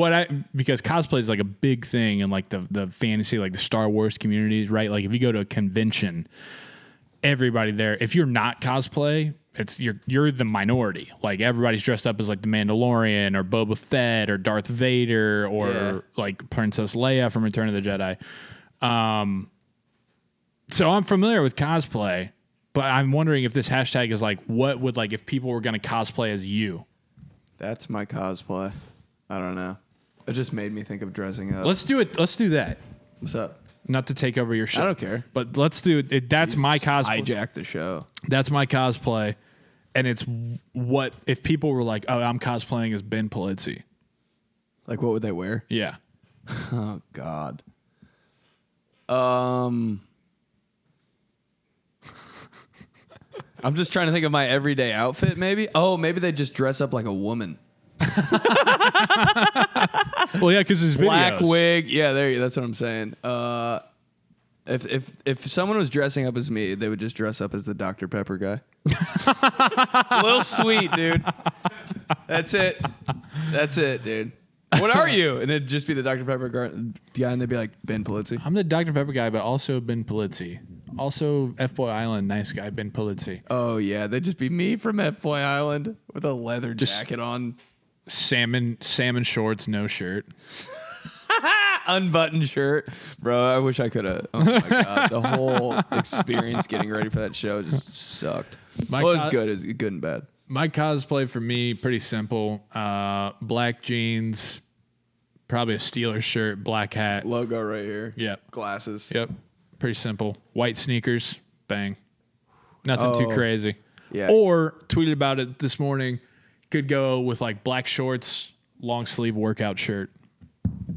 because cosplay is like a big thing in like the fantasy, like the Star Wars communities, right? Like if you go to a convention, everybody there, if you're not cosplay, you're the minority. Like everybody's dressed up as like the Mandalorian or Boba Fett or Darth Vader or like Princess Leia from Return of the Jedi. So I'm familiar with cosplay, but I'm wondering if this hashtag is like, what would like if people were going to cosplay as you? That's my cosplay. I don't know. It just made me think of dressing up. Let's do it. Let's do that. What's up? Not to take over your show. I don't care. But let's do it. That's my cosplay. Hijack the show. That's my cosplay. And it's what if people were like, oh, I'm cosplaying as 𝗵𝗵𝗄𝗎. Like, what would they wear? Yeah. Oh, God. I'm just trying to think of my everyday outfit, maybe. Oh, maybe they just dress up like a woman. Well, yeah, because his videos. Black wig. Yeah, that's what I'm saying. If someone was dressing up as me, they would just dress up as the Dr. Pepper guy. A little sweet, dude. That's it. That's it, dude. What are you? And it'd just be the Dr. Pepper guy, and they'd be like, 𝗵𝗵𝗄𝗎. I'm the Dr. Pepper guy, but also 𝗵𝗵𝗄𝗎. Also, F-Boy Island, nice guy, 𝗵𝗵𝗄𝗎. Oh, yeah. They'd just be me from F-Boy Island with a leather jacket on. Salmon shorts, no shirt. Unbuttoned shirt. Bro, I wish I could have. Oh, my God. The whole experience getting ready for that show just sucked. It was good. It was good and bad. My cosplay for me, pretty simple. Black jeans, probably a Steelers shirt, black hat. Logo right here. Yep. Glasses. Yep. Pretty simple. White sneakers. Bang. Nothing too crazy. Yeah. Or tweeted about it this morning. Could go with like black shorts, long sleeve workout shirt,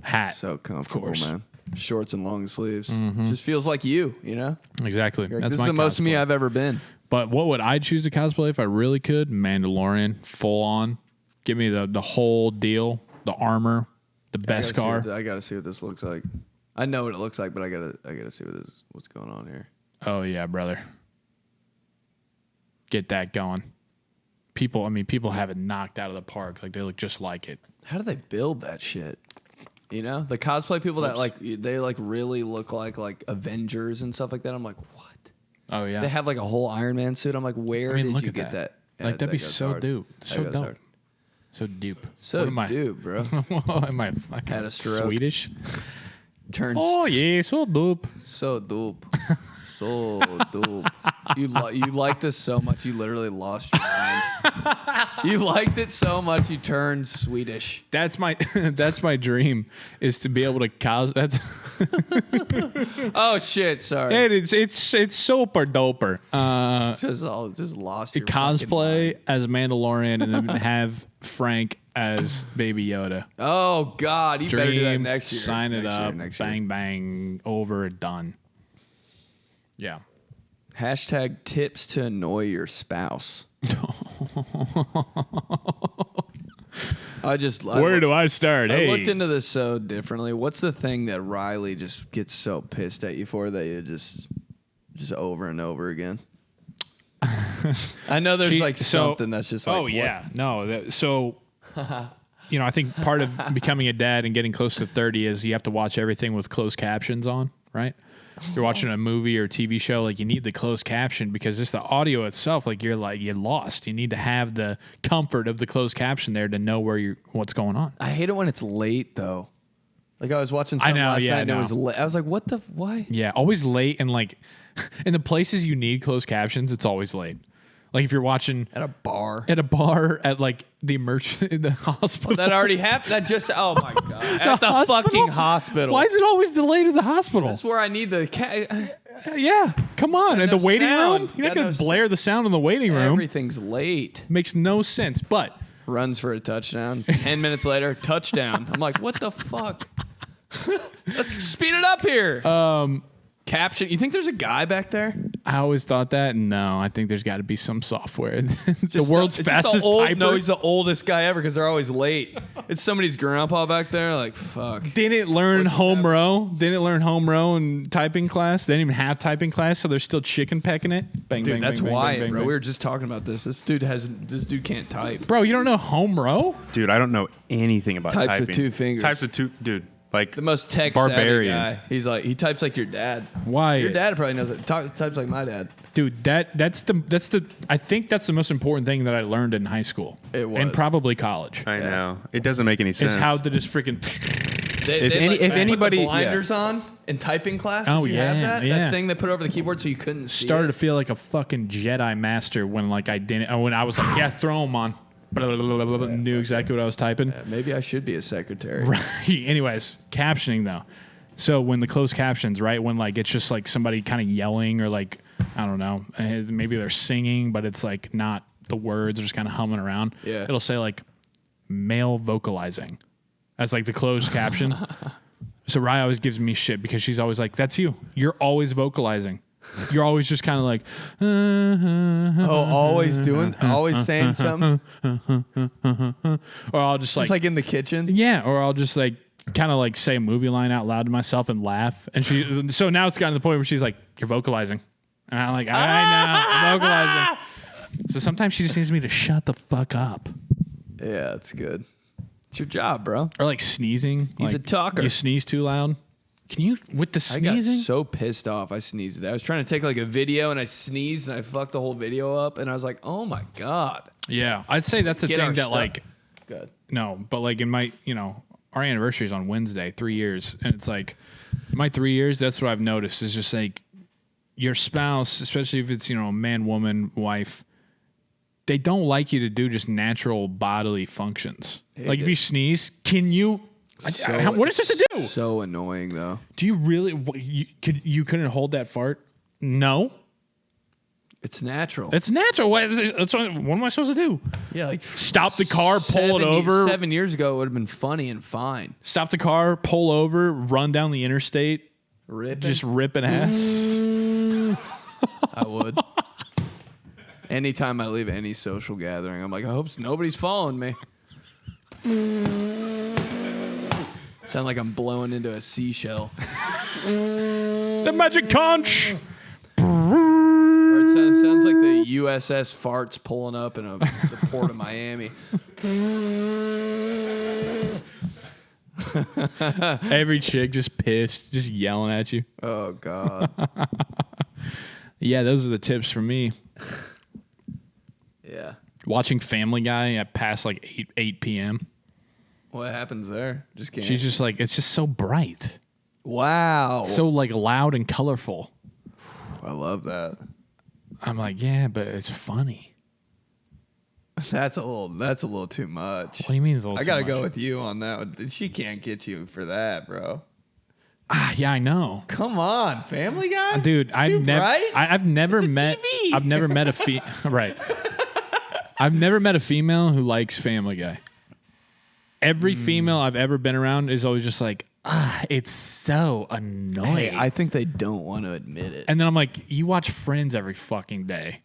hat. So comfortable, man. Shorts and long sleeves. Mm-hmm. Just feels like you know? Exactly. That's this is the most me I've ever been. But what would I choose to cosplay if I really could? Mandalorian, full on. Give me the whole deal, the armor, the Beskar. I gotta see what this looks like. I know what it looks like, but I gotta see what's going on here. Oh yeah, brother. Get that going. People have it knocked out of the park. Like they look just like it. How do they build that shit? You know, the cosplay people that like they like really look like Avengers and stuff like that. I'm like, what? Oh yeah. They have like a whole Iron Man suit. I'm like, where did you get that? Like that'd be so dope. So dope. Hard. So dupe. So dupe, bro. Am I fucking had a stroke. Swedish? Turns. Oh yeah, so dope. So dope. So dope. You liked this so much, you literally lost your mind. You liked it so much, you turned Swedish. That's my dream is to be able to That's. Oh shit! Sorry. It's super doper. Just lost your cosplay as a Mandalorian and then have Frank as Baby Yoda. Oh God, you better do that next year. Sign it up. Next year. Bang bang. Over. Done. Yeah. Hashtag tips to annoy your spouse. Where do I start? I looked into this so differently. What's the thing that Riley just gets so pissed at you for that you just over and over again? I know there's something that's just like, yeah. No. So, I think part of becoming a dad and getting close to 30 is you have to watch everything with closed captions on, right? You're watching a movie or a TV show, like you need the closed caption because just the audio itself, like you're lost. You need to have the comfort of the closed caption there to know what's going on. I hate it when it's late though. Like I was watching something last night and it was late. I was like, what the, why? Yeah, always late and like in the places you need closed captions, it's always late. Like if you're watching at a bar at like the hospital. That already happened. That just, oh my God. At the fucking hospital. Why is it always delayed at the hospital? That's where I need the yeah, come on. At the waiting room? You're not going to blare the sound in the waiting room. Everything's late. Makes no sense, but. Runs for a touchdown. 10 minutes later, touchdown. I'm like, what the fuck? Let's speed it up here. Caption. You think there's a guy back there? I always thought that. No, I think there's got to be some software. The world's fastest typer. No, he's the oldest guy ever because they're always late. It's somebody's grandpa back there. Like, fuck. Didn't learn home row in typing class. They didn't even have typing class, so they're still chicken pecking it. Bang, dude, bang, that's bang, Wyatt, bang, bro. bang. We were just talking about this. This dude can't type. Bro, you don't know home row? Dude, I don't know anything about Types typing. with 2 fingers. Types with 2, dude. Like the most tech barbarian savvy guy. He's like, he types like your dad. Why? Your dad probably knows it. Types like my dad. Dude, that's the I think that's the most important thing that I learned in high school. It was. And probably college. I know. It doesn't make any sense. Is how to just freaking If anybody put the blinders on in typing class, did you have that? Yeah. That thing they put over the keyboard so you couldn't see started it? to feel like a fucking Jedi master when like I didn't when I was like, yeah, throw them on. Knew exactly what I was typing. Maybe I should be a secretary. Right. Anyways, captioning though. So when the closed captions, right? When like it's just like somebody kind of yelling or like I don't know, maybe they're singing, but it's like not the words, they're just kind of humming around. Yeah. It'll say like male vocalizing as like the closed caption. So Rye always gives me shit because she's always like, "That's you. You're always vocalizing. You're always just kind of like, always saying something." Or I'll just like in the kitchen. Yeah, or I'll just like kind of like say a movie line out loud to myself and laugh. And so now it's gotten to the point where she's like, "You're vocalizing," and I'm like, "I know, I'm vocalizing." So sometimes she just needs me to shut the fuck up. Yeah, that's good. It's your job, bro. Or like sneezing. He's a talker. You sneeze too loud. Can you with the sneezing? I got so pissed off. I sneezed. I was trying to take like a video and I sneezed and I fucked the whole video up and I was like, oh my God. Yeah, I'd say that's the thing that like. Good. No, but like in my our anniversary is on Wednesday, 3 years, and it's like my 3 years. That's what I've noticed is just like your spouse, especially if it's a man, woman, wife. They don't like you to do just natural bodily functions. Like if you sneeze, can you? What is this to do? So annoying, though. Do you really? You couldn't hold that fart? No. It's natural. It's natural. What am I supposed to do? Yeah, like stop the car, pull it over. 7 years ago, it would have been funny and fine. Stop the car, pull over, run down the interstate, just ripping ass. I would. Anytime I leave any social gathering, I'm like, I hope nobody's following me. Sound like I'm blowing into a seashell. The magic conch. Or it sounds like the USS Farts pulling up in the port of Miami. Every chick just pissed, just yelling at you. Oh, God. Yeah, those are the tips for me. Yeah. Watching Family Guy at past like 8 p.m. What happens there? Just can't. She's just like, it's just so bright. Wow. So like loud and colorful. I love that. I'm like, yeah, but it's funny. That's a little too much. What do you mean it's a little too much? I gotta go with you on that one. She can't get you for that, bro. Yeah, I know. Come on, Family Guy, dude. I've never met a right. I've never met a female who likes Family Guy. Every female I've ever been around is always just like, it's so annoying. Hey, I think they don't want to admit it. And then I'm like, you watch Friends every fucking day.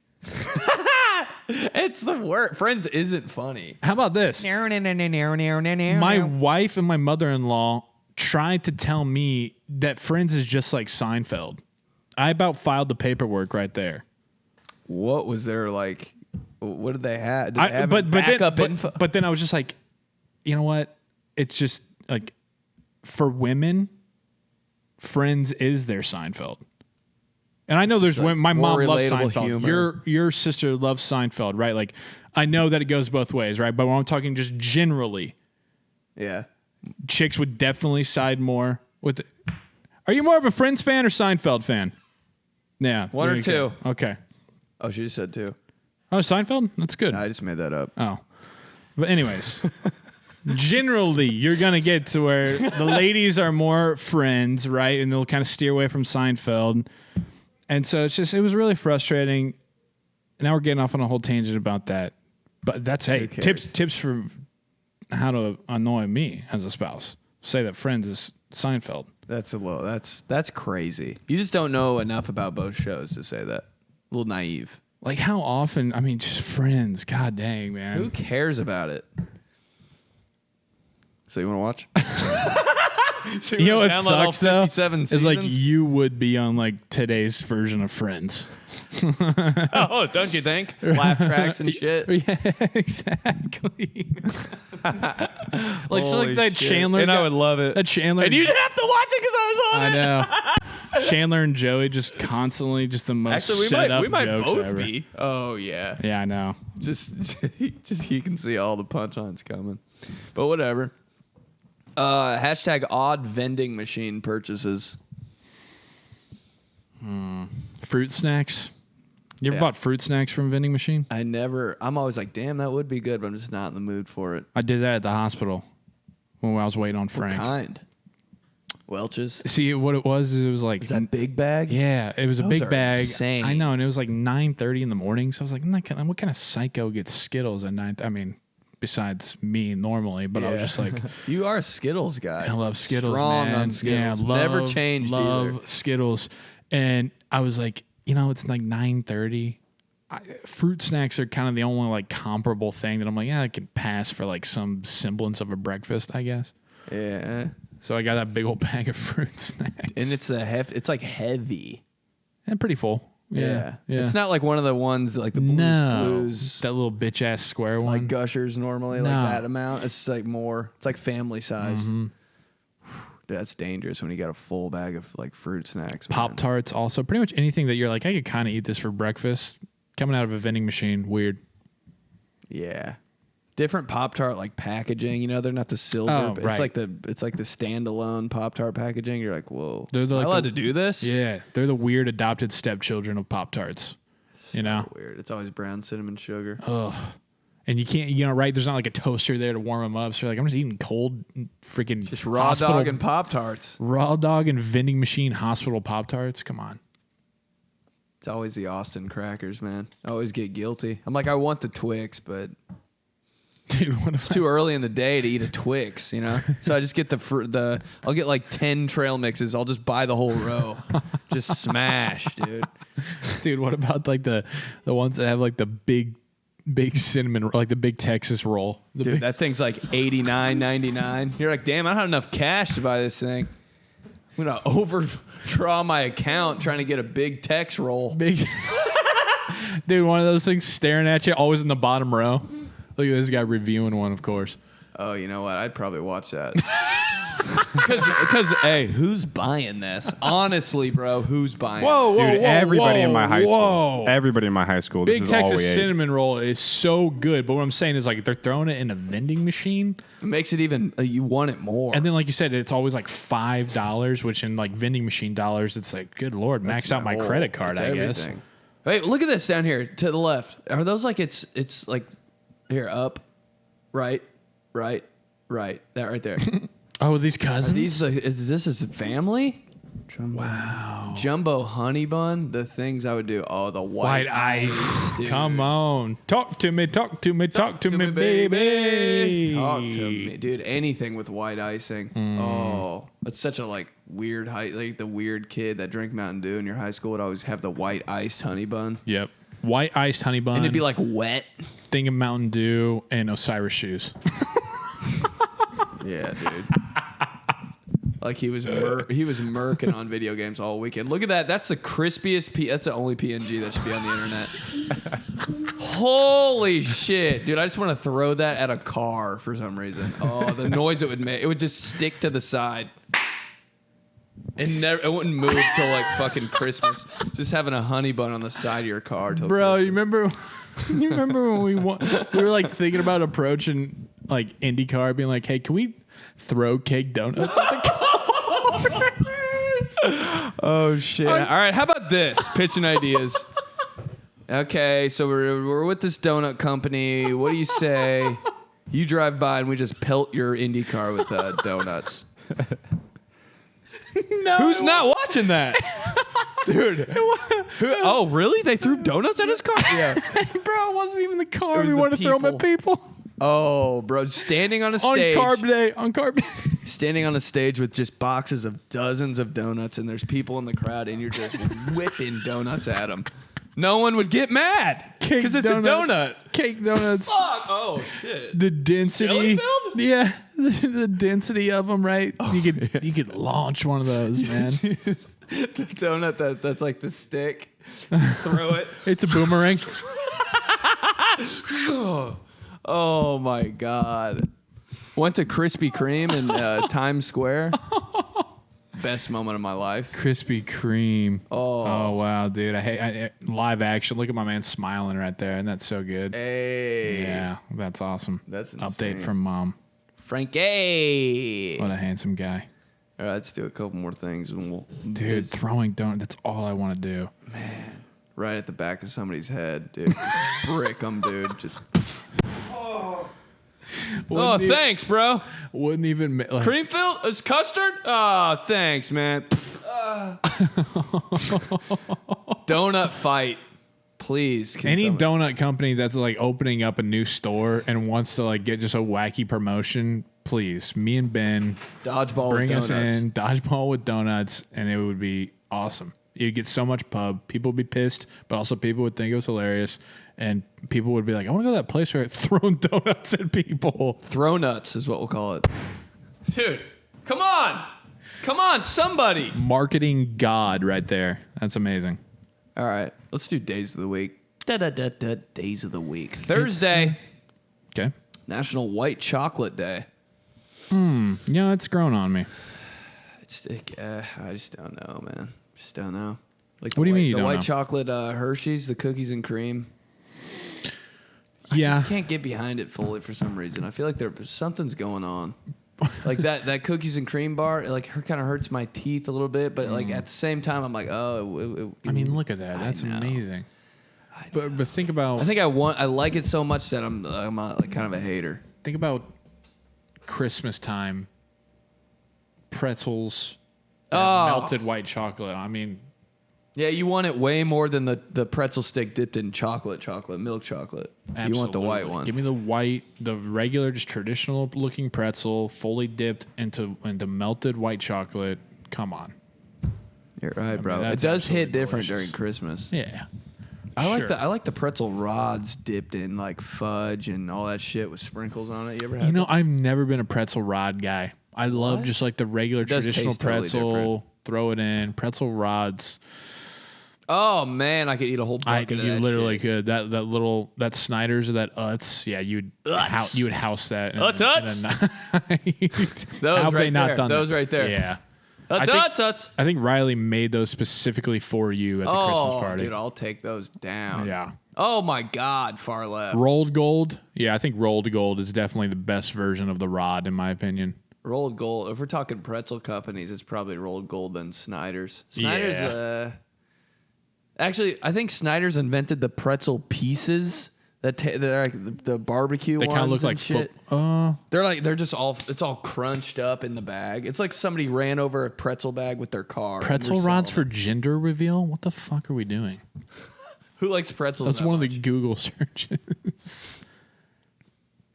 It's the worst. Friends isn't funny. How about this? My wife and my mother-in-law tried to tell me that Friends is just like Seinfeld. I about filed the paperwork right there. What was there like? What did they have? But then I was just like, you know what? It's just like for women, Friends is their Seinfeld. And I know there's women. My mom loves Seinfeld. Your sister loves Seinfeld, right? Like, I know that it goes both ways, right? But when I'm talking just generally, yeah, chicks would definitely side more with. Are you more of a Friends fan or Seinfeld fan? Yeah, one or two. Okay. Oh, she just said two. Oh, Seinfeld? That's good. I just made that up. Oh, but anyways, generally you're gonna get to where the ladies are more Friends, right? And they'll kind of steer away from Seinfeld. And so it was really frustrating. Now we're getting off on a whole tangent about that. But that's, hey, tips for how to annoy me as a spouse. Say that Friends is Seinfeld. That's crazy. You just don't know enough about both shows to say that. A little naive. Like how often, I mean, just Friends. God dang, man. Who cares about it? So you want to watch? So you know what sucks though? Is like you would be on like today's version of Friends. Oh, don't you think? Laugh tracks and shit. Yeah, exactly. Like so like that shit. Chandler, and I would love it. That Chandler, and you didn't have to watch it because I was on it. I know. Chandler and Joey just constantly just the most set-up we might jokes both ever. Be. Oh yeah. Yeah, I know. Just you can see all the punchlines coming, but whatever. Hashtag odd vending machine purchases. Fruit snacks. You ever bought fruit snacks from a vending machine? I never. I'm always like, damn, that would be good, but I'm just not in the mood for it. I did that at the hospital when I was waiting on Frank. What kind? Welch's. See, what it was like... Was that big bag? Yeah, it was a big bag. Insane. I know, and it was like 9:30 in the morning, so I was like, what kind of psycho gets Skittles at 9? I mean... Besides me normally, but I was just like, you are a Skittles guy. I love Skittles, Strong man. on Skittles. Yeah, never changed either. Love Skittles, and I was like, it's like 9:30. Fruit snacks are kind of the only like comparable thing that I'm like, I can pass for like some semblance of a breakfast, I guess. Yeah. So I got that big old bag of fruit snacks, and it's like heavy and pretty full. Yeah. It's not like one of the ones like the Blues, that little bitch ass square one, like Gushers normally, like that amount. It's just like more. It's like family size. Mm-hmm. That's dangerous when you got a full bag of like fruit snacks. Pop-Tarts also. Pretty much anything that you're like, I could kind of eat this for breakfast. Coming out of a vending machine, weird. Yeah. Different Pop-Tart like packaging, they're not the silver. Oh, but right. It's like the standalone Pop-Tart packaging. You're like, whoa. They're am I allowed to do this? Yeah, they're the weird adopted stepchildren of Pop-Tarts. Weird. It's always brown cinnamon sugar. Ugh. And you can't, right? There's not like a toaster there to warm them up. So you're like, I'm just eating cold, freaking just raw dog and Pop-Tarts. Raw dog and vending machine hospital Pop-Tarts. Come on. It's always the Austin crackers, man. I always get guilty. I'm like, I want the Twix, but. Dude, it's too early in the day to eat a Twix, So I just get I'll get like 10 trail mixes. I'll just buy the whole row. Just smash, dude. Dude, what about like the ones that have like the big cinnamon, like the big Texas roll? That thing's like $89.99. You're like, damn, I don't have enough cash to buy this thing. I'm going to overdraw my account trying to get a big Tex roll. Dude, one of those things staring at you, always in the bottom row. Look at this guy reviewing one, of course. Oh, you know what? I'd probably watch that. Because, hey, who's buying this? Honestly, bro, who's buying it? Dude, everybody in my high school. Whoa. Everybody in my high school. Big Texas cinnamon roll is so good. But what I'm saying is, like, they're throwing it in a vending machine. It makes it even, you want it more. And then, like you said, it's always like $5, which in like vending machine dollars, it's like, good Lord, max out my credit card, I guess. Wait, look at this down here to the left. Are those like, it's like, here, up, right. That right there. Oh, these cousins? Is this his family? Jumbo honey bun. The things I would do. Oh, the white ice. dude. Come on. Talk to me, talk to me, talk to me, baby. Talk to me. Dude, anything with white icing. Oh, it's such a like weird height. Like the weird kid that drank Mountain Dew in your high school would always have the white iced honey bun. Yep. White iced honey bun. And it'd be like wet. Thing of Mountain Dew and Osiris shoes. Yeah, dude. Like he was murking on video games all weekend. Look at that. That's the crispiest. That's the only PNG that should be on the internet. Holy shit, dude! I just want to throw that at a car for some reason. Oh, the noise it would make. It would just stick to the side. And it wouldn't move till like fucking Christmas. Just having a honey bun on the side of your car till Bro, Christmas. you remember when we were like thinking about approaching like IndyCar, being like, hey, can we throw cake donuts at the car? Oh shit! All right, how about this? Pitching ideas. Okay, so we're with this donut company. What do you say? You drive by and we just pelt your Indy car with donuts. No. Who's not watching that? Dude. Oh, really? They threw donuts at his car? Yeah. Bro, it wasn't even the car. It was We the wanted to throw them at people. Oh, bro. Standing on a stage. On carb day. Standing on a stage with just boxes of dozens of donuts, and there's people in the crowd, and you're just whipping donuts at them. No one would get mad because it's donuts. a donut. Cake donuts. Fuck. Oh, shit. The density. Jelly-filled? Yeah. The density of them, right? Oh, you could launch one of those, man. The donut that's like the stick. Throw it. It's a boomerang. Oh my God. Went to Krispy Kreme in Times Square. Best moment of my life. Krispy Kreme. Oh wow, dude. I hate live action. Look at my man smiling right there, and that's so good. Hey. Yeah, that's awesome. That's insane. Update from mom. Frankie. What a handsome guy. All right, let's do a couple more things. And Dude, throwing donuts. That's all I want to do. Man, right at the back of somebody's head, dude. Just brick them, dude. Just. Oh, thanks, bro. Wouldn't even like, cream filled? Is custard? Oh, thanks, man. Donut fight, please. Any donut company that's like opening up a new store and wants to like get just a wacky promotion, please. Me and Ben, dodgeball. Bring with us donuts. in dodgeball with donuts, and it would be awesome. You'd get so much pub. People would be pissed, but also people would think it was hilarious. And people would be like, I want to go to that place where it's throwing donuts at people. Throw nuts is what we'll call it. Dude, come on. Come on, somebody. Marketing God right there. That's amazing. All right, let's do days of the week. Days of the week. Thursday. Okay. National White Chocolate Day. Yeah, it's grown on me. I just don't know, man. Just don't know. Like what do you mean you the don't white know? chocolate Hershey's, the cookies and cream. Yeah. I just can't get behind it fully for some reason. I feel like something's going on. Like that cookies and cream bar, it kind of hurts my teeth a little bit, but like at the same time, I'm like, oh. I mean, look at that. That's amazing. But think about. I like it so much that I'm like kind of a hater. Think about Christmas time. Pretzels. Melted white chocolate. I mean. Yeah, you want it way more than the pretzel stick dipped in chocolate, milk chocolate. Absolutely. You want the white one. Give me the regular, just traditional looking pretzel, fully dipped into melted white chocolate. Come on. You're right, bro. It does hit different delicious. during Christmas. Yeah. I like the pretzel rods dipped in like fudge and all that shit with sprinkles on it. You ever had You know, that? I've never been a pretzel rod guy. I love just like the regular traditional taste totally pretzel. different. Throw it in pretzel rods. Oh man, I could eat a whole bucket of that. You literally shit. could. That Snyder's or that 𝗬𝗏s. Yeah, you would house that. Those right there. Those right there. Yeah. 𝗬𝗏𝗏𝗏𝗏𝗏𝗏𝗏. I think Riley made those specifically for you at the Christmas party. Dude, I'll take those down. Yeah. Oh my God, far left. Rolled gold. Yeah, I think rolled gold is definitely the best version of the rod, in my opinion. Rolled gold. If we're talking pretzel companies, it's probably rolled gold than Snyder's. Snyder's, actually, I think Snyder's invented the pretzel pieces They're like the barbecue They ones. kind of look like shit. They're just all. It's all crunched up in the bag. It's like somebody ran over a pretzel bag with their car. Pretzel rods for gender reveal? What the fuck are we doing? Who likes pretzels? That's one of the Google searches.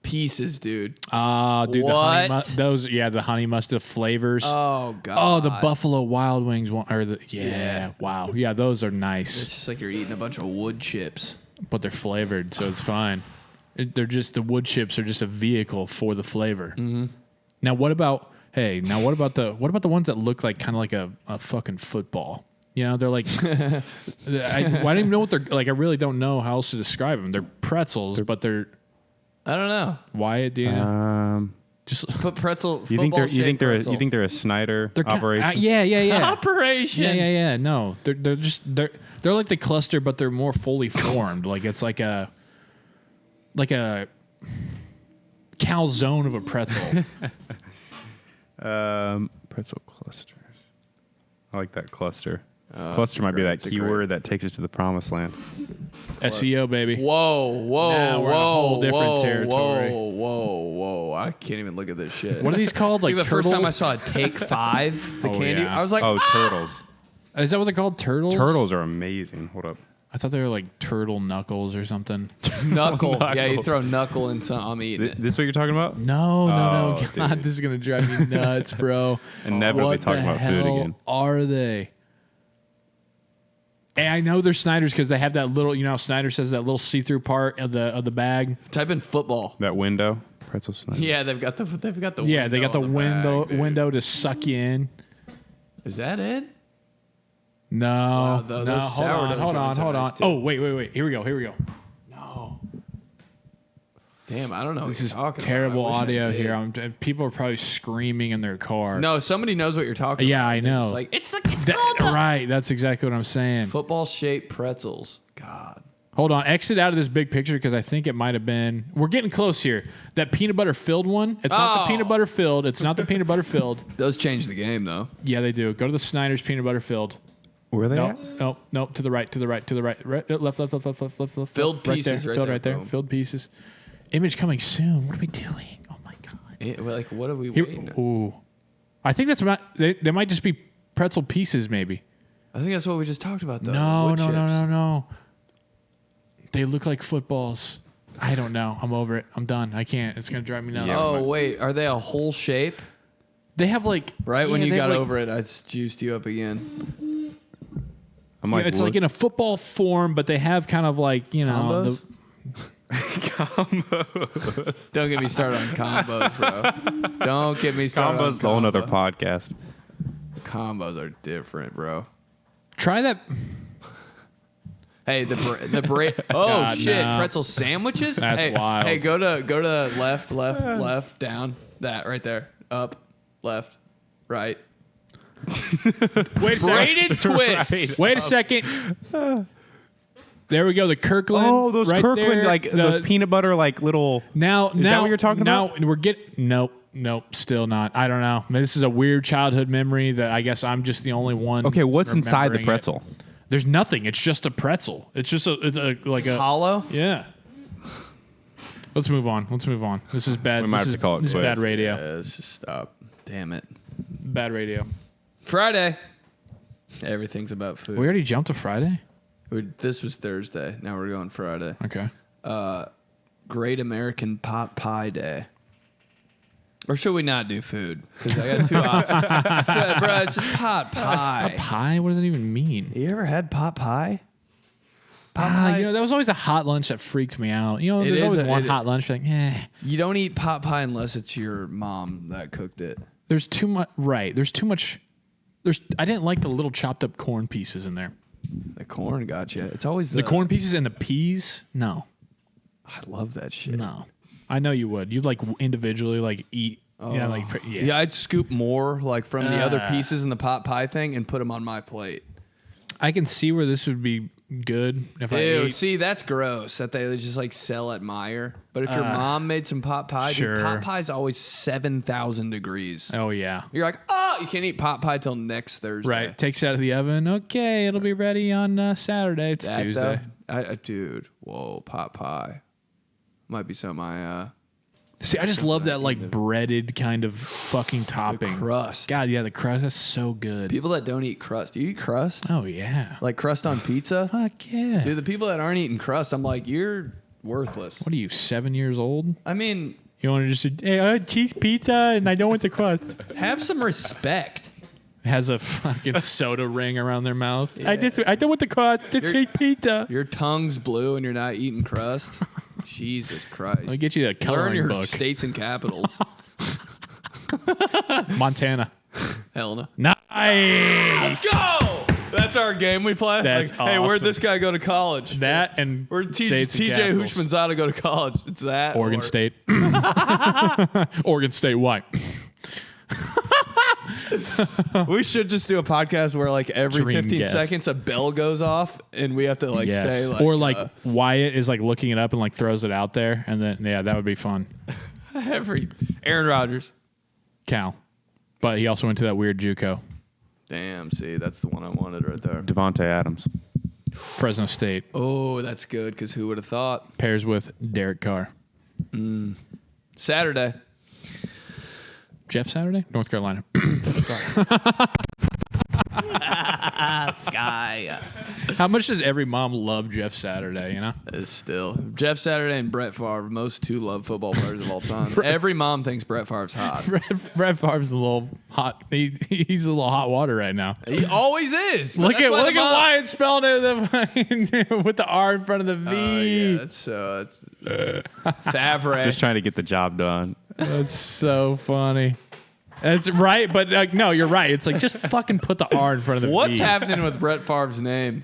Pieces, dude. Dude, what? The honey mustard flavors. Oh god. Oh, the Buffalo Wild Wings one, or wow, yeah, those are nice. It's just like you're eating a bunch of wood chips, but they're flavored, so it's fine. They're just the wood chips are just a vehicle for the flavor. Mm-hmm. Now, what about the ones that look like kind of like a fucking football? You know, they're like, I don't even know what they're like. I really don't know how else to describe them. They're pretzels, but they're. I don't know. Why, do you know? Just put pretzel. You think they're a Snyder operation? Yeah. Operation. Yeah. No, they're like the cluster, but they're more fully formed. Like it's like a calzone of a pretzel. Pretzel clusters. I like that cluster. Cluster might be that keyword that takes us to the promised land. SEO, baby. Whoa. Now we're in a whole different territory. Whoa. I can't even look at this shit. What are these called? Like the first time I saw a Take 5, the candy, yeah. I was like, turtles. Is that what they're called? Turtles? Turtles are amazing. Hold up. I thought they were like turtle knuckles or something. Knuckle. Yeah, you throw knuckle in some. I'm eating it. This what you're talking about? No. God, dude. This is going to drive me nuts, bro. Inevitably talking about food again. Are they? And I know they're Snyder's because they have that little, Snyder says that little see-through part of the bag. Type in football. That window. Pretzel Snyder. Yeah, they've got the yeah, they got the window to suck you in. Is that it? No. Wow, no. Hold on. Oh, wait. Here we go. No. Damn, I don't know. This is terrible audio here. People are probably screaming in their car. No, somebody knows what you're talking about. Yeah, I know. It's called right. That's exactly what I'm saying. Football-shaped pretzels. God. Hold on. Exit out of this big picture because I think it might have been. We're getting close here. That peanut butter filled one. It's not the peanut butter filled. It's not the peanut butter filled. Those change the game, though. Yeah, they do. Go to the Snyder's peanut butter filled. Where are they at? No. To the right. Left. Filled pieces right there. Filled pieces. Image coming soon. What are we doing? Oh my god. What are we waiting? Ooh. I think that's not. They might just be pretzel pieces, maybe. I think that's what we just talked about, though. No. They look like footballs. I don't know. I'm over it. I'm done. I can't. It's gonna drive me nuts. Oh wait, are they a whole shape? They have like when you got over it, I just juiced you up again. I'm like, it's like in a football form, but they have kind of like combos? Combos. Don't get me started on combos, bro. Don't get me started. Combos is a whole other podcast. Combos are different, bro. Try that. Hey, the bread. Oh God, shit! No. Pretzel sandwiches. That's wild. Hey, go to left, down. That right there. Up, left, right. Wait a second. Braided twist. Right. Wait a second. There we go. The Kirkland. Oh, those right Kirkland, there. like those peanut butter, like little. Now, is that what you're talking about? Now we're getting. Nope. Still not. I don't know. This is a weird childhood memory that I guess I'm just the only one. Okay, what's inside the pretzel? There's nothing. It's just a pretzel. It's just it's hollow. Yeah. Let's move on. This is bad. We might have to call it. This is bad radio. Yeah, let's just stop. Damn it. Bad radio. Friday. Everything's about food. We already jumped to Friday? This was Thursday. Now we're going Friday. Okay. Great American Pot Pie Day. Or should we not do food? Because I got two options. Bro, it's just pot pie. A pie? What does it even mean? You ever had pot pie? Pot pie? That was always the hot lunch that freaked me out. There's always one hot lunch like, You don't eat pot pie unless it's your mom that cooked it. There's too much. Right. There's too much. I didn't like the little chopped up corn pieces in there. The corn got you. It's always the corn pieces and the peas. No. I love that shit. No. I know you would. You'd like individually like eat. Oh. Yeah, I'd scoop more like from the other pieces in the pot pie thing and put them on my plate. I can see where this would be good if I ate. See, that's gross that they just like sell at Meijer. But if your mom made some pot pie, dude, pot pie's always 7,000 degrees. Oh yeah. You're like, you can't eat pot pie till next Thursday. Right. Takes it out of the oven. Okay, it'll be ready on Saturday. It's Tuesday. Dude, whoa, pot pie. Might be something I. See, I just love that like breaded kind of fucking topping. The crust. God, yeah, the crust is so good. People that don't eat crust. Do you eat crust? Oh, yeah. Like crust on pizza? Fuck yeah. Dude, the people that aren't eating crust, I'm like, you're worthless. What are you, 7 years old? I mean... You want to just say, hey, I cheese pizza and I don't want the crust. Have some respect. Has a fucking soda ring around their mouth. Yeah. I don't want the crust, just cheese pizza. Your tongue's blue and you're not eating crust? Jesus Christ. Let me get you a coloring book. Learn your book. states and capitals. Montana. Helena. Nice. Let's go. That's our game we play. That's like, hey, where'd this guy go to college? That and where'd TJ 𝗙𝗎𝗄𝗎 go to college? It's that. Oregon State. Oregon State white. We should just do a podcast where like every 15 seconds a bell goes off and we have to like say like, or like Wyatt is like looking it up and like throws it out there and then that would be fun. Aaron Rodgers. Cal. But he also went to that weird JUCO. Damn, see, that's the one I wanted right there. Devontae Adams. Fresno State. Oh, that's good because who would have thought? Pairs with Derek Carr. Saturday. Jeff Saturday? North Carolina. Sky. How much did every mom love Jeff Saturday, you know? It's still. Jeff Saturday and Brett Favre, most two loved football players of all time. Every mom thinks Brett Favre's hot. Brett Favre's a little hot. He's a little hot water right now. He always is. Look at Wyatt spelling it with the R in front of the V. Yeah, that's Favre. Just trying to get the job done. That's so funny. That's right, but like, no, you're right. It's like just fucking put the R in front of the V. What's happening with Brett Favre's name?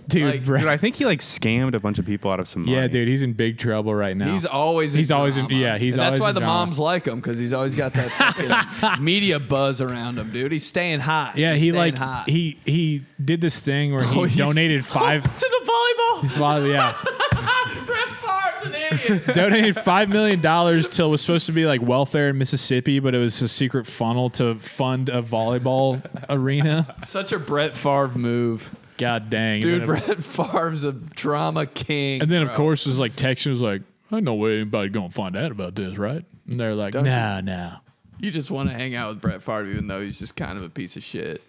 Dude, Dude, I think he like scammed a bunch of people out of some money. Yeah, dude, he's in big trouble right now. He's always in drama. That's why the moms like him because he's always got that fucking media buzz around him, dude. He's staying hot. Yeah, he did this thing where he donated to the volleyball. Yeah. Brett Favre's an idiot. Donated $5 million till it was supposed to be like welfare in Mississippi, but it was a secret funnel to fund a volleyball arena. Such a Brett Favre move. God dang. Dude, Brett Favre's a drama king. And then, of course, was like texting was like, I know way anybody going to find out about this, right? And they're like, no. You just want to hang out with Brett Favre even though he's just kind of a piece of shit.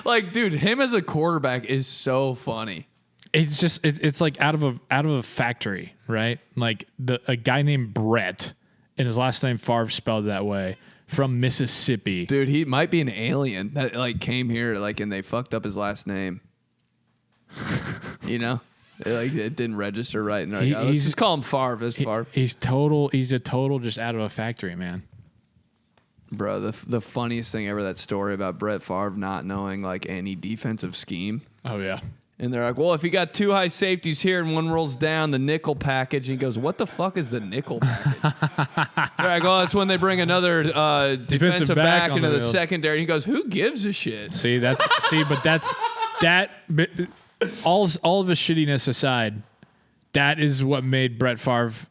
Like, dude, him as a quarterback is so funny. It's just it's like out of a factory, right? Like a guy named Brett and his last name Favre spelled that way from Mississippi. Dude, he might be an alien that like came here like and they fucked up his last name. You know? It didn't register right. And like, let's just call him Favre. Favre. He's a total just out of a factory, man. Bro, the funniest thing ever, that story about Brett Favre not knowing like any defensive scheme. Oh yeah. And they're like, well, if you got two high safeties here and one rolls down, the nickel package. And he goes, what the fuck is the nickel package? They're like, oh, that's when they bring another defensive back into the secondary. And he goes, who gives a shit? All of his shittiness aside, that is what made Brett Favre.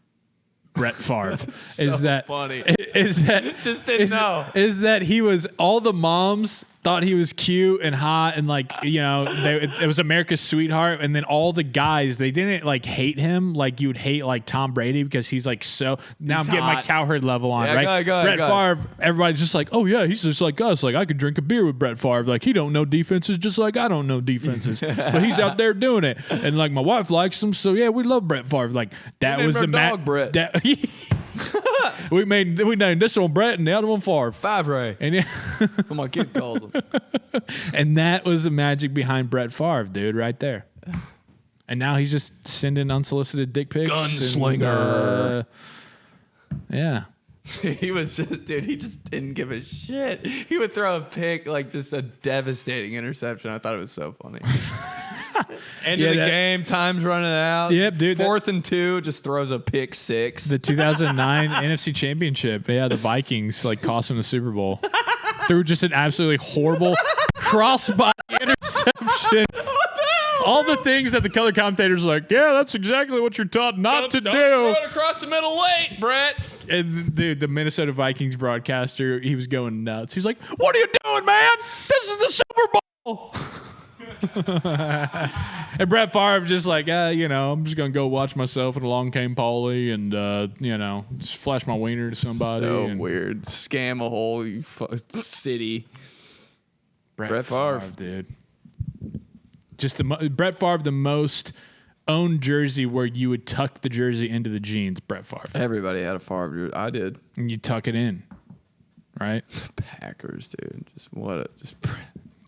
Is that funny? Is that just didn't know? Is that he was all the moms thought he was cute and hot and like it was America's sweetheart, and then all the guys they didn't like hate him like you would hate like Tom Brady because he's like so now he's I'm getting hot. My cowherd level on right. Go ahead. Brett Favre, everybody's just like oh yeah he's just like us like I could drink a beer with Brett Favre like he don't know defenses just like I don't know defenses but he's out there doing it and like my wife likes him so yeah we love Brett Favre like that was the dog Brett. we named this one Brett and the other one Favre. And yeah, what my kid calls him. And that was the magic behind Brett Favre, dude, right there. And now he's just sending unsolicited dick pics. Gunslinger. Yeah. He was just, dude, he just didn't give a shit. He would throw a pick, like just a devastating interception. I thought it was so funny. End of the game, time's running out. Yep, dude. 4th and 2, just throws a pick 6. The 2009 NFC Championship. Yeah, the Vikings like cost him the Super Bowl. Threw just an absolutely horrible crossbody interception. All the things that the color commentators are like, yeah, that's exactly what you're taught not to do. Throw it across the middle late, Brett. And dude, the Minnesota Vikings broadcaster, he was going nuts. He's like, what are you doing, man? This is the Super Bowl. And Brett Favre just like, I'm just gonna go watch myself in Along Came Polly, and just flash my wiener to somebody. So weird. Scam a whole city. Brett Favre, dude. Just Brett Favre, the most owned jersey where you would tuck the jersey into the jeans. Brett Favre. Everybody had a Favre jersey. I did. And you tuck it in, right? Packers, dude.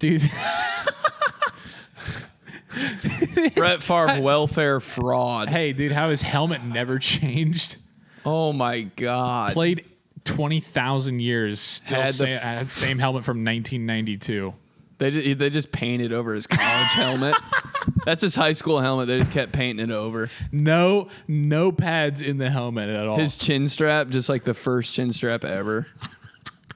Dude. Brett Favre welfare fraud. Hey, dude, how his helmet never changed. Oh my God. Played 20,000 years. Still had same helmet from 1992. They just painted over his college helmet. That's his high school helmet. They just kept painting it over. No pads in the helmet at all. His chin strap, just like the first chin strap ever.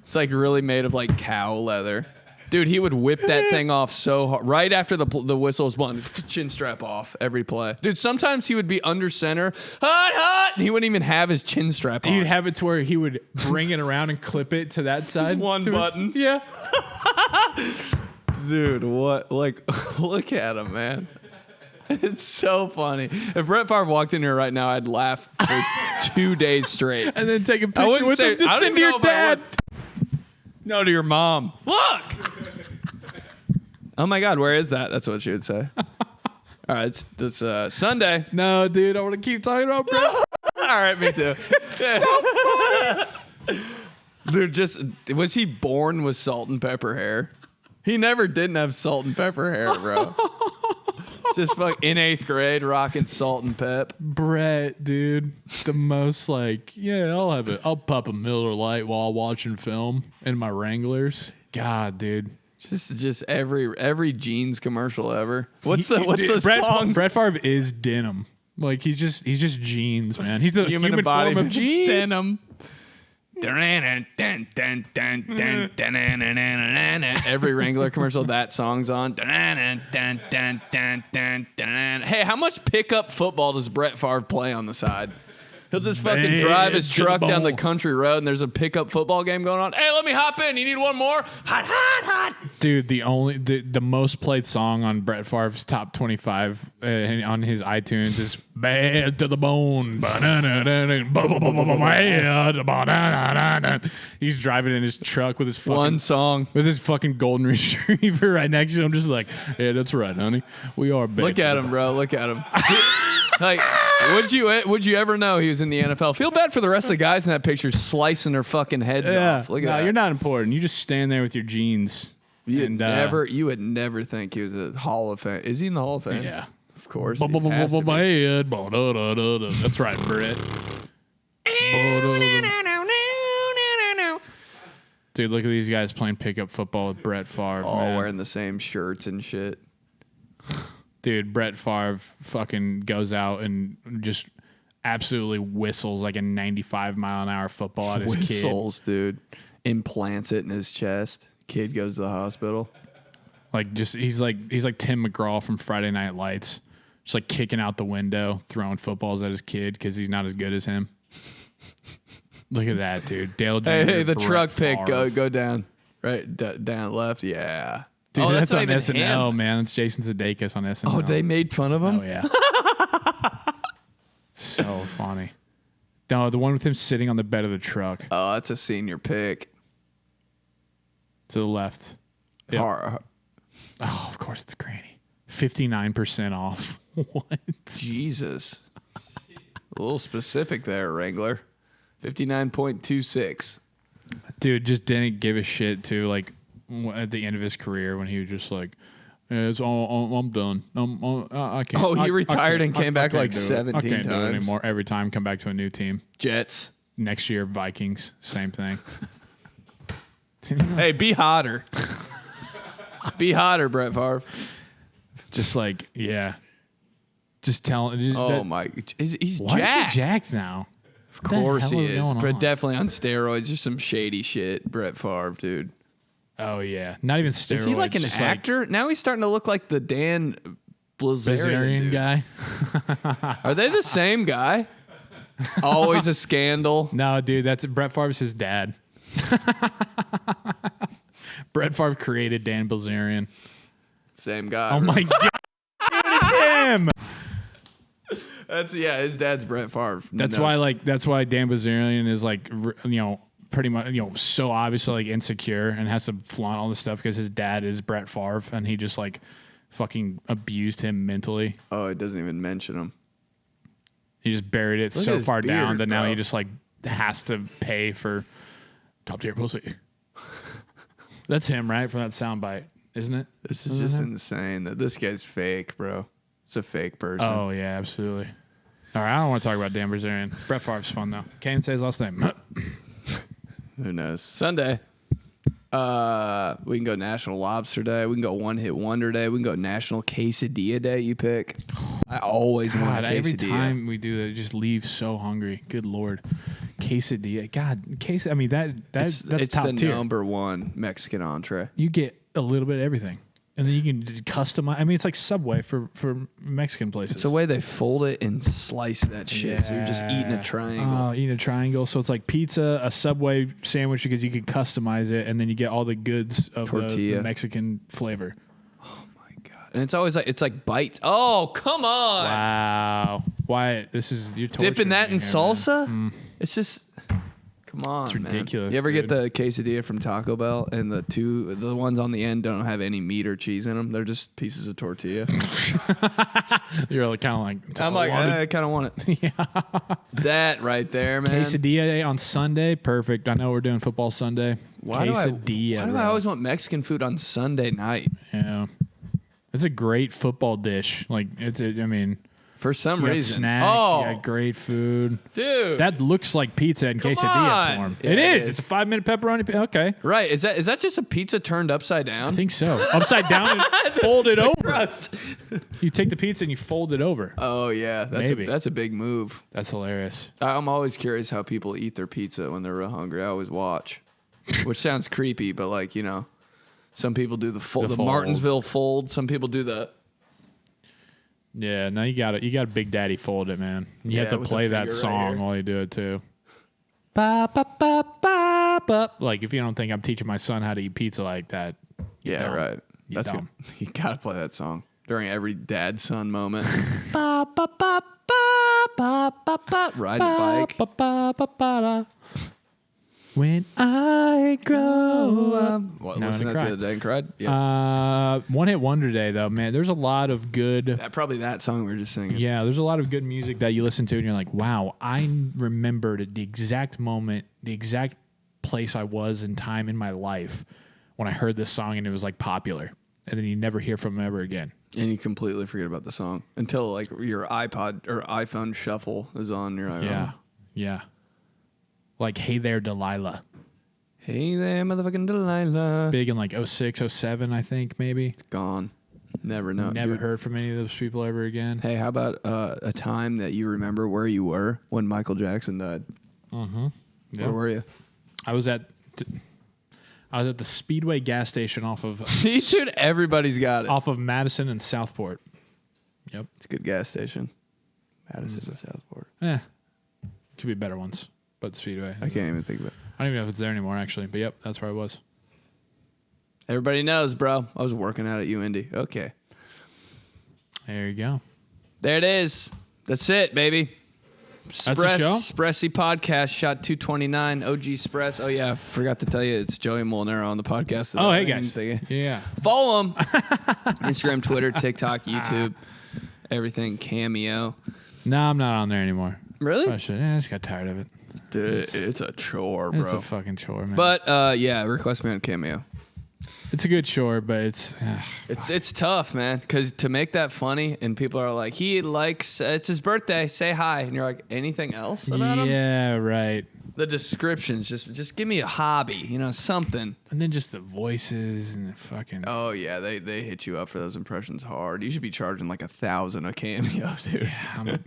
It's like really made of like cow leather. Dude, he would whip that thing off so hard. Right after the whistle was blown, chin strap off every play. Dude, sometimes he would be under center, hot, and he wouldn't even have his chin strap on. He'd have it to where he would bring it around and clip it to that side. Just one button. Yeah. Dude, what? Like, look at him, man. It's so funny. If Brett Favre walked in here right now, I'd laugh for 2 days straight. And then take a picture with him to send to your dad. No, to your mom. Look! Oh my God, where is that? That's what she would say. All right, it's Sunday. No, dude, I want to keep talking about Brett. All right, me too. So funny. Dude, was he born with salt and pepper hair? He never didn't have salt and pepper hair, bro. Just in 8th grade, rocking salt and pep. Brett, dude, the most I'll pop a Miller Lite while watching film in my Wranglers. God, dude. Just every jeans commercial ever. What's the song? Brett Favre is denim. Like he's just jeans, man. He's the human form of jeans. Denim. Every Wrangler commercial that song's on. Hey, how much pickup football does Brett Favre play on the side? He'll just fucking drive his truck down the country road and there's a pickup football game going on. Hey, let me hop in. You need one more? Hot. Dude, the most played song on Brett Favre's top 25 on his iTunes is Bad to the Bone. He's driving in his truck with his fucking golden retriever right next to him, just like, yeah, that's right, honey. We are bad. Look at him, bro. Look at him. Like, would you ever know he was in the NFL? Feel bad for the rest of the guys in that picture slicing their fucking heads off. Look at that. You're not important. You just stand there with your jeans. You would never think he was a Hall of Fame. Is he in the Hall of Fame? Yeah. Of course. That's right, Brett. Dude, look at these guys playing pickup football with Brett Favre. All wearing the same shirts and shit. Dude, Brett Favre fucking goes out and just absolutely whistles like a 95-mile-an-hour football at his kid. Whistles, dude. Implants it in his chest. Kid goes to the hospital. Like, he's like Tim McGraw from Friday Night Lights. Just like kicking out the window, throwing footballs at his kid because he's not as good as him. Look at that, dude. Dale Jr. Hey, the Brett truck Favre. pick, go down. Right, down left, yeah. Dude, that's on SNL, man. That's Jason Sudeikis on SNL. Oh, they made fun of him? Oh, yeah. So funny. No, the one with him sitting on the bed of the truck. Oh, that's a senior pick. To the left. Yep. Oh, of course it's Granny. 59% off. What? Jesus. A little specific there, Wrangler. 59.26. Dude, just didn't give a shit, too. Like, at the end of his career when he was just like, yeah, it's all, I'm done. I can't. Oh, he retired and came back like 17 times. I can't do it anymore. Every time, come back to a new team. Jets. Next year, Vikings. Same thing. Hey, be hotter. Be hotter, Brett Favre. Just like, yeah. Just tell him. Oh, my. He's why jacked. Is he jacked now? Of course he is. But definitely on steroids. There's some shady shit, Brett Favre, dude. Oh, yeah. Not even steroids. Is he like an actor? Now he's starting to look like the Dan Bilzerian guy. Are they the same guy? Always a scandal. No, dude, that's Brett Favre's his dad. Brett Favre created Dan Bilzerian. Same guy. Oh my god, it's him. His dad's Brett Favre. That's why Dan Bilzerian is like, pretty much, so obviously like insecure and has to flaunt all this stuff because his dad is Brett Favre and he just like fucking abused him mentally. Oh, it doesn't even mention him. He just buried it so far down that now he just like has to pay for top tier pussy. That's him, right? From that soundbite, isn't it? This is just insane that this guy's fake, bro. It's a fake person. Oh, yeah, absolutely. All right, I don't want to talk about Dan Bilzerian. Brett Favre's fun, though. Can't say his last name. Who knows? Sunday. We can go National Lobster Day. We can go One Hit Wonder Day. We can go National Quesadilla Day. You pick. I always want a quesadilla. Every time we do that, it just leaves so hungry. Good Lord. Quesadilla. God, I mean, that's top the tier. number one Mexican entree. You get a little bit of everything. And then you can customize. I mean, it's like Subway for Mexican places. It's the way they fold it and slice that shit. Yeah. So you're just eating a triangle. Oh, eating a triangle. So it's like pizza, a Subway sandwich because you can customize it, and then you get all the goods of the Mexican flavor. Oh my god! And it's always like bites. Oh, come on! Wow, Wyatt, you're dipping that in salsa. It's just. Come on, it's ridiculous. Man. You ever get the quesadilla from Taco Bell and the ones on the end don't have any meat or cheese in them? They're just pieces of tortilla. You're like, kind of like, I'm like, I kind of want it. Yeah. That right there, man. Quesadilla day on Sunday, perfect. I know we're doing football Sunday. Why do I always want Mexican food on Sunday night? Yeah, it's a great football dish. Like for some reason. Snacks, you got great food. Dude. That looks like pizza in quesadilla form. Yeah, it is. It's a 5-minute pepperoni. Okay. Right. Is that just a pizza turned upside down? I think so. Upside down and fold it over. You take the pizza and you fold it over. Oh, yeah. That's a big move. That's hilarious. I'm always curious how people eat their pizza when they're real hungry. I always watch. Which sounds creepy, but some people do the Martinsville fold. Some people do the... Yeah, now you got Big Daddy fold it, man. You have to play that song while you do it too. Ba, ba, ba, ba, ba. Like if you don't think I'm teaching my son how to eat pizza like that, right. That's good. You gotta play that song during every dad-son moment. Ba, ba, ba, ba, ba, ba, ba. Ride a bike. Ba, ba, ba, ba, da. When I grow up. What, listened to that the other day and cried? Yeah. One Hit Wonder Day, though, man. There's a lot of good... Probably that song we were just singing. Yeah, there's a lot of good music that you listen to and you're like, wow, I remembered the exact moment, the exact place I was in time in my life when I heard this song and it was like popular. And then you never hear from them ever again. And you completely forget about the song until like your iPod or iPhone shuffle is on your iPhone. Yeah. Like, Hey There, Delilah. Hey there, motherfucking Delilah. Big in like 06, 07, I think, maybe. It's gone. Never know. Never heard from any of those people ever again. Hey, how about a time that you remember where you were when Michael Jackson died? Mm-hmm. Yep. Where were you? I was at the Speedway gas station off of... Dude, everybody's got it. Off of Madison and Southport. Yep. It's a good gas station. Madison and Southport. Yeah. Could be better ones. But Speedway. I can't even think of it. I don't even know if it's there anymore, actually. But, yep, that's where I was. Everybody knows, bro. I was working out at UIndy. Okay. There you go. There it is. That's it, baby. That's the show? 𝗫𝗫cy podcast, shot 229, 𝗫𝗫𝗫. Oh, yeah. I forgot to tell you, it's Joey Molinaro on the podcast today. Oh, hey, guys. Yeah. Follow him. Instagram, Twitter, TikTok, YouTube, everything, Cameo. No, I'm not on there anymore. Really? I just got tired of it. Dude, it's a chore, bro. It's a fucking chore, man. But, yeah, request me on Cameo. It's a good chore, but it's tough, man, because to make that funny and people are like, he likes, it's his birthday, say hi. And you're like, anything else about him? Yeah, right. The descriptions, just give me a hobby, something. And then just the voices and the fucking... Oh, yeah, they hit you up for those impressions hard. You should be charging like $1,000 a Cameo, dude. Yeah,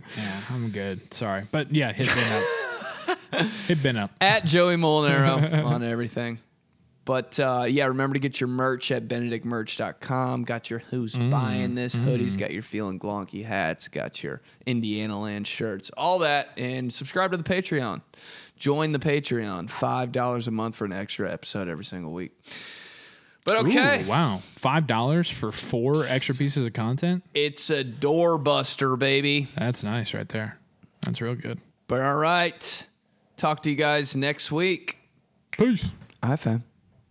I'm good. Sorry. But yeah, hit Ben up. Hit Ben up. At Joey Molinaro on everything. But, yeah, remember to get your merch at benedictmerch.com. Got your Who's Buying This hoodies. Got your Feeling Glonky hats. Got your Indiana Land shirts. All that. And subscribe to the Patreon. Join the Patreon. $5 a month for an extra episode every single week. But okay. Ooh, wow. $5 for 4 extra pieces of content? It's a doorbuster, baby. That's nice right there. That's real good. But all right. Talk to you guys next week. Peace. Hi, fam.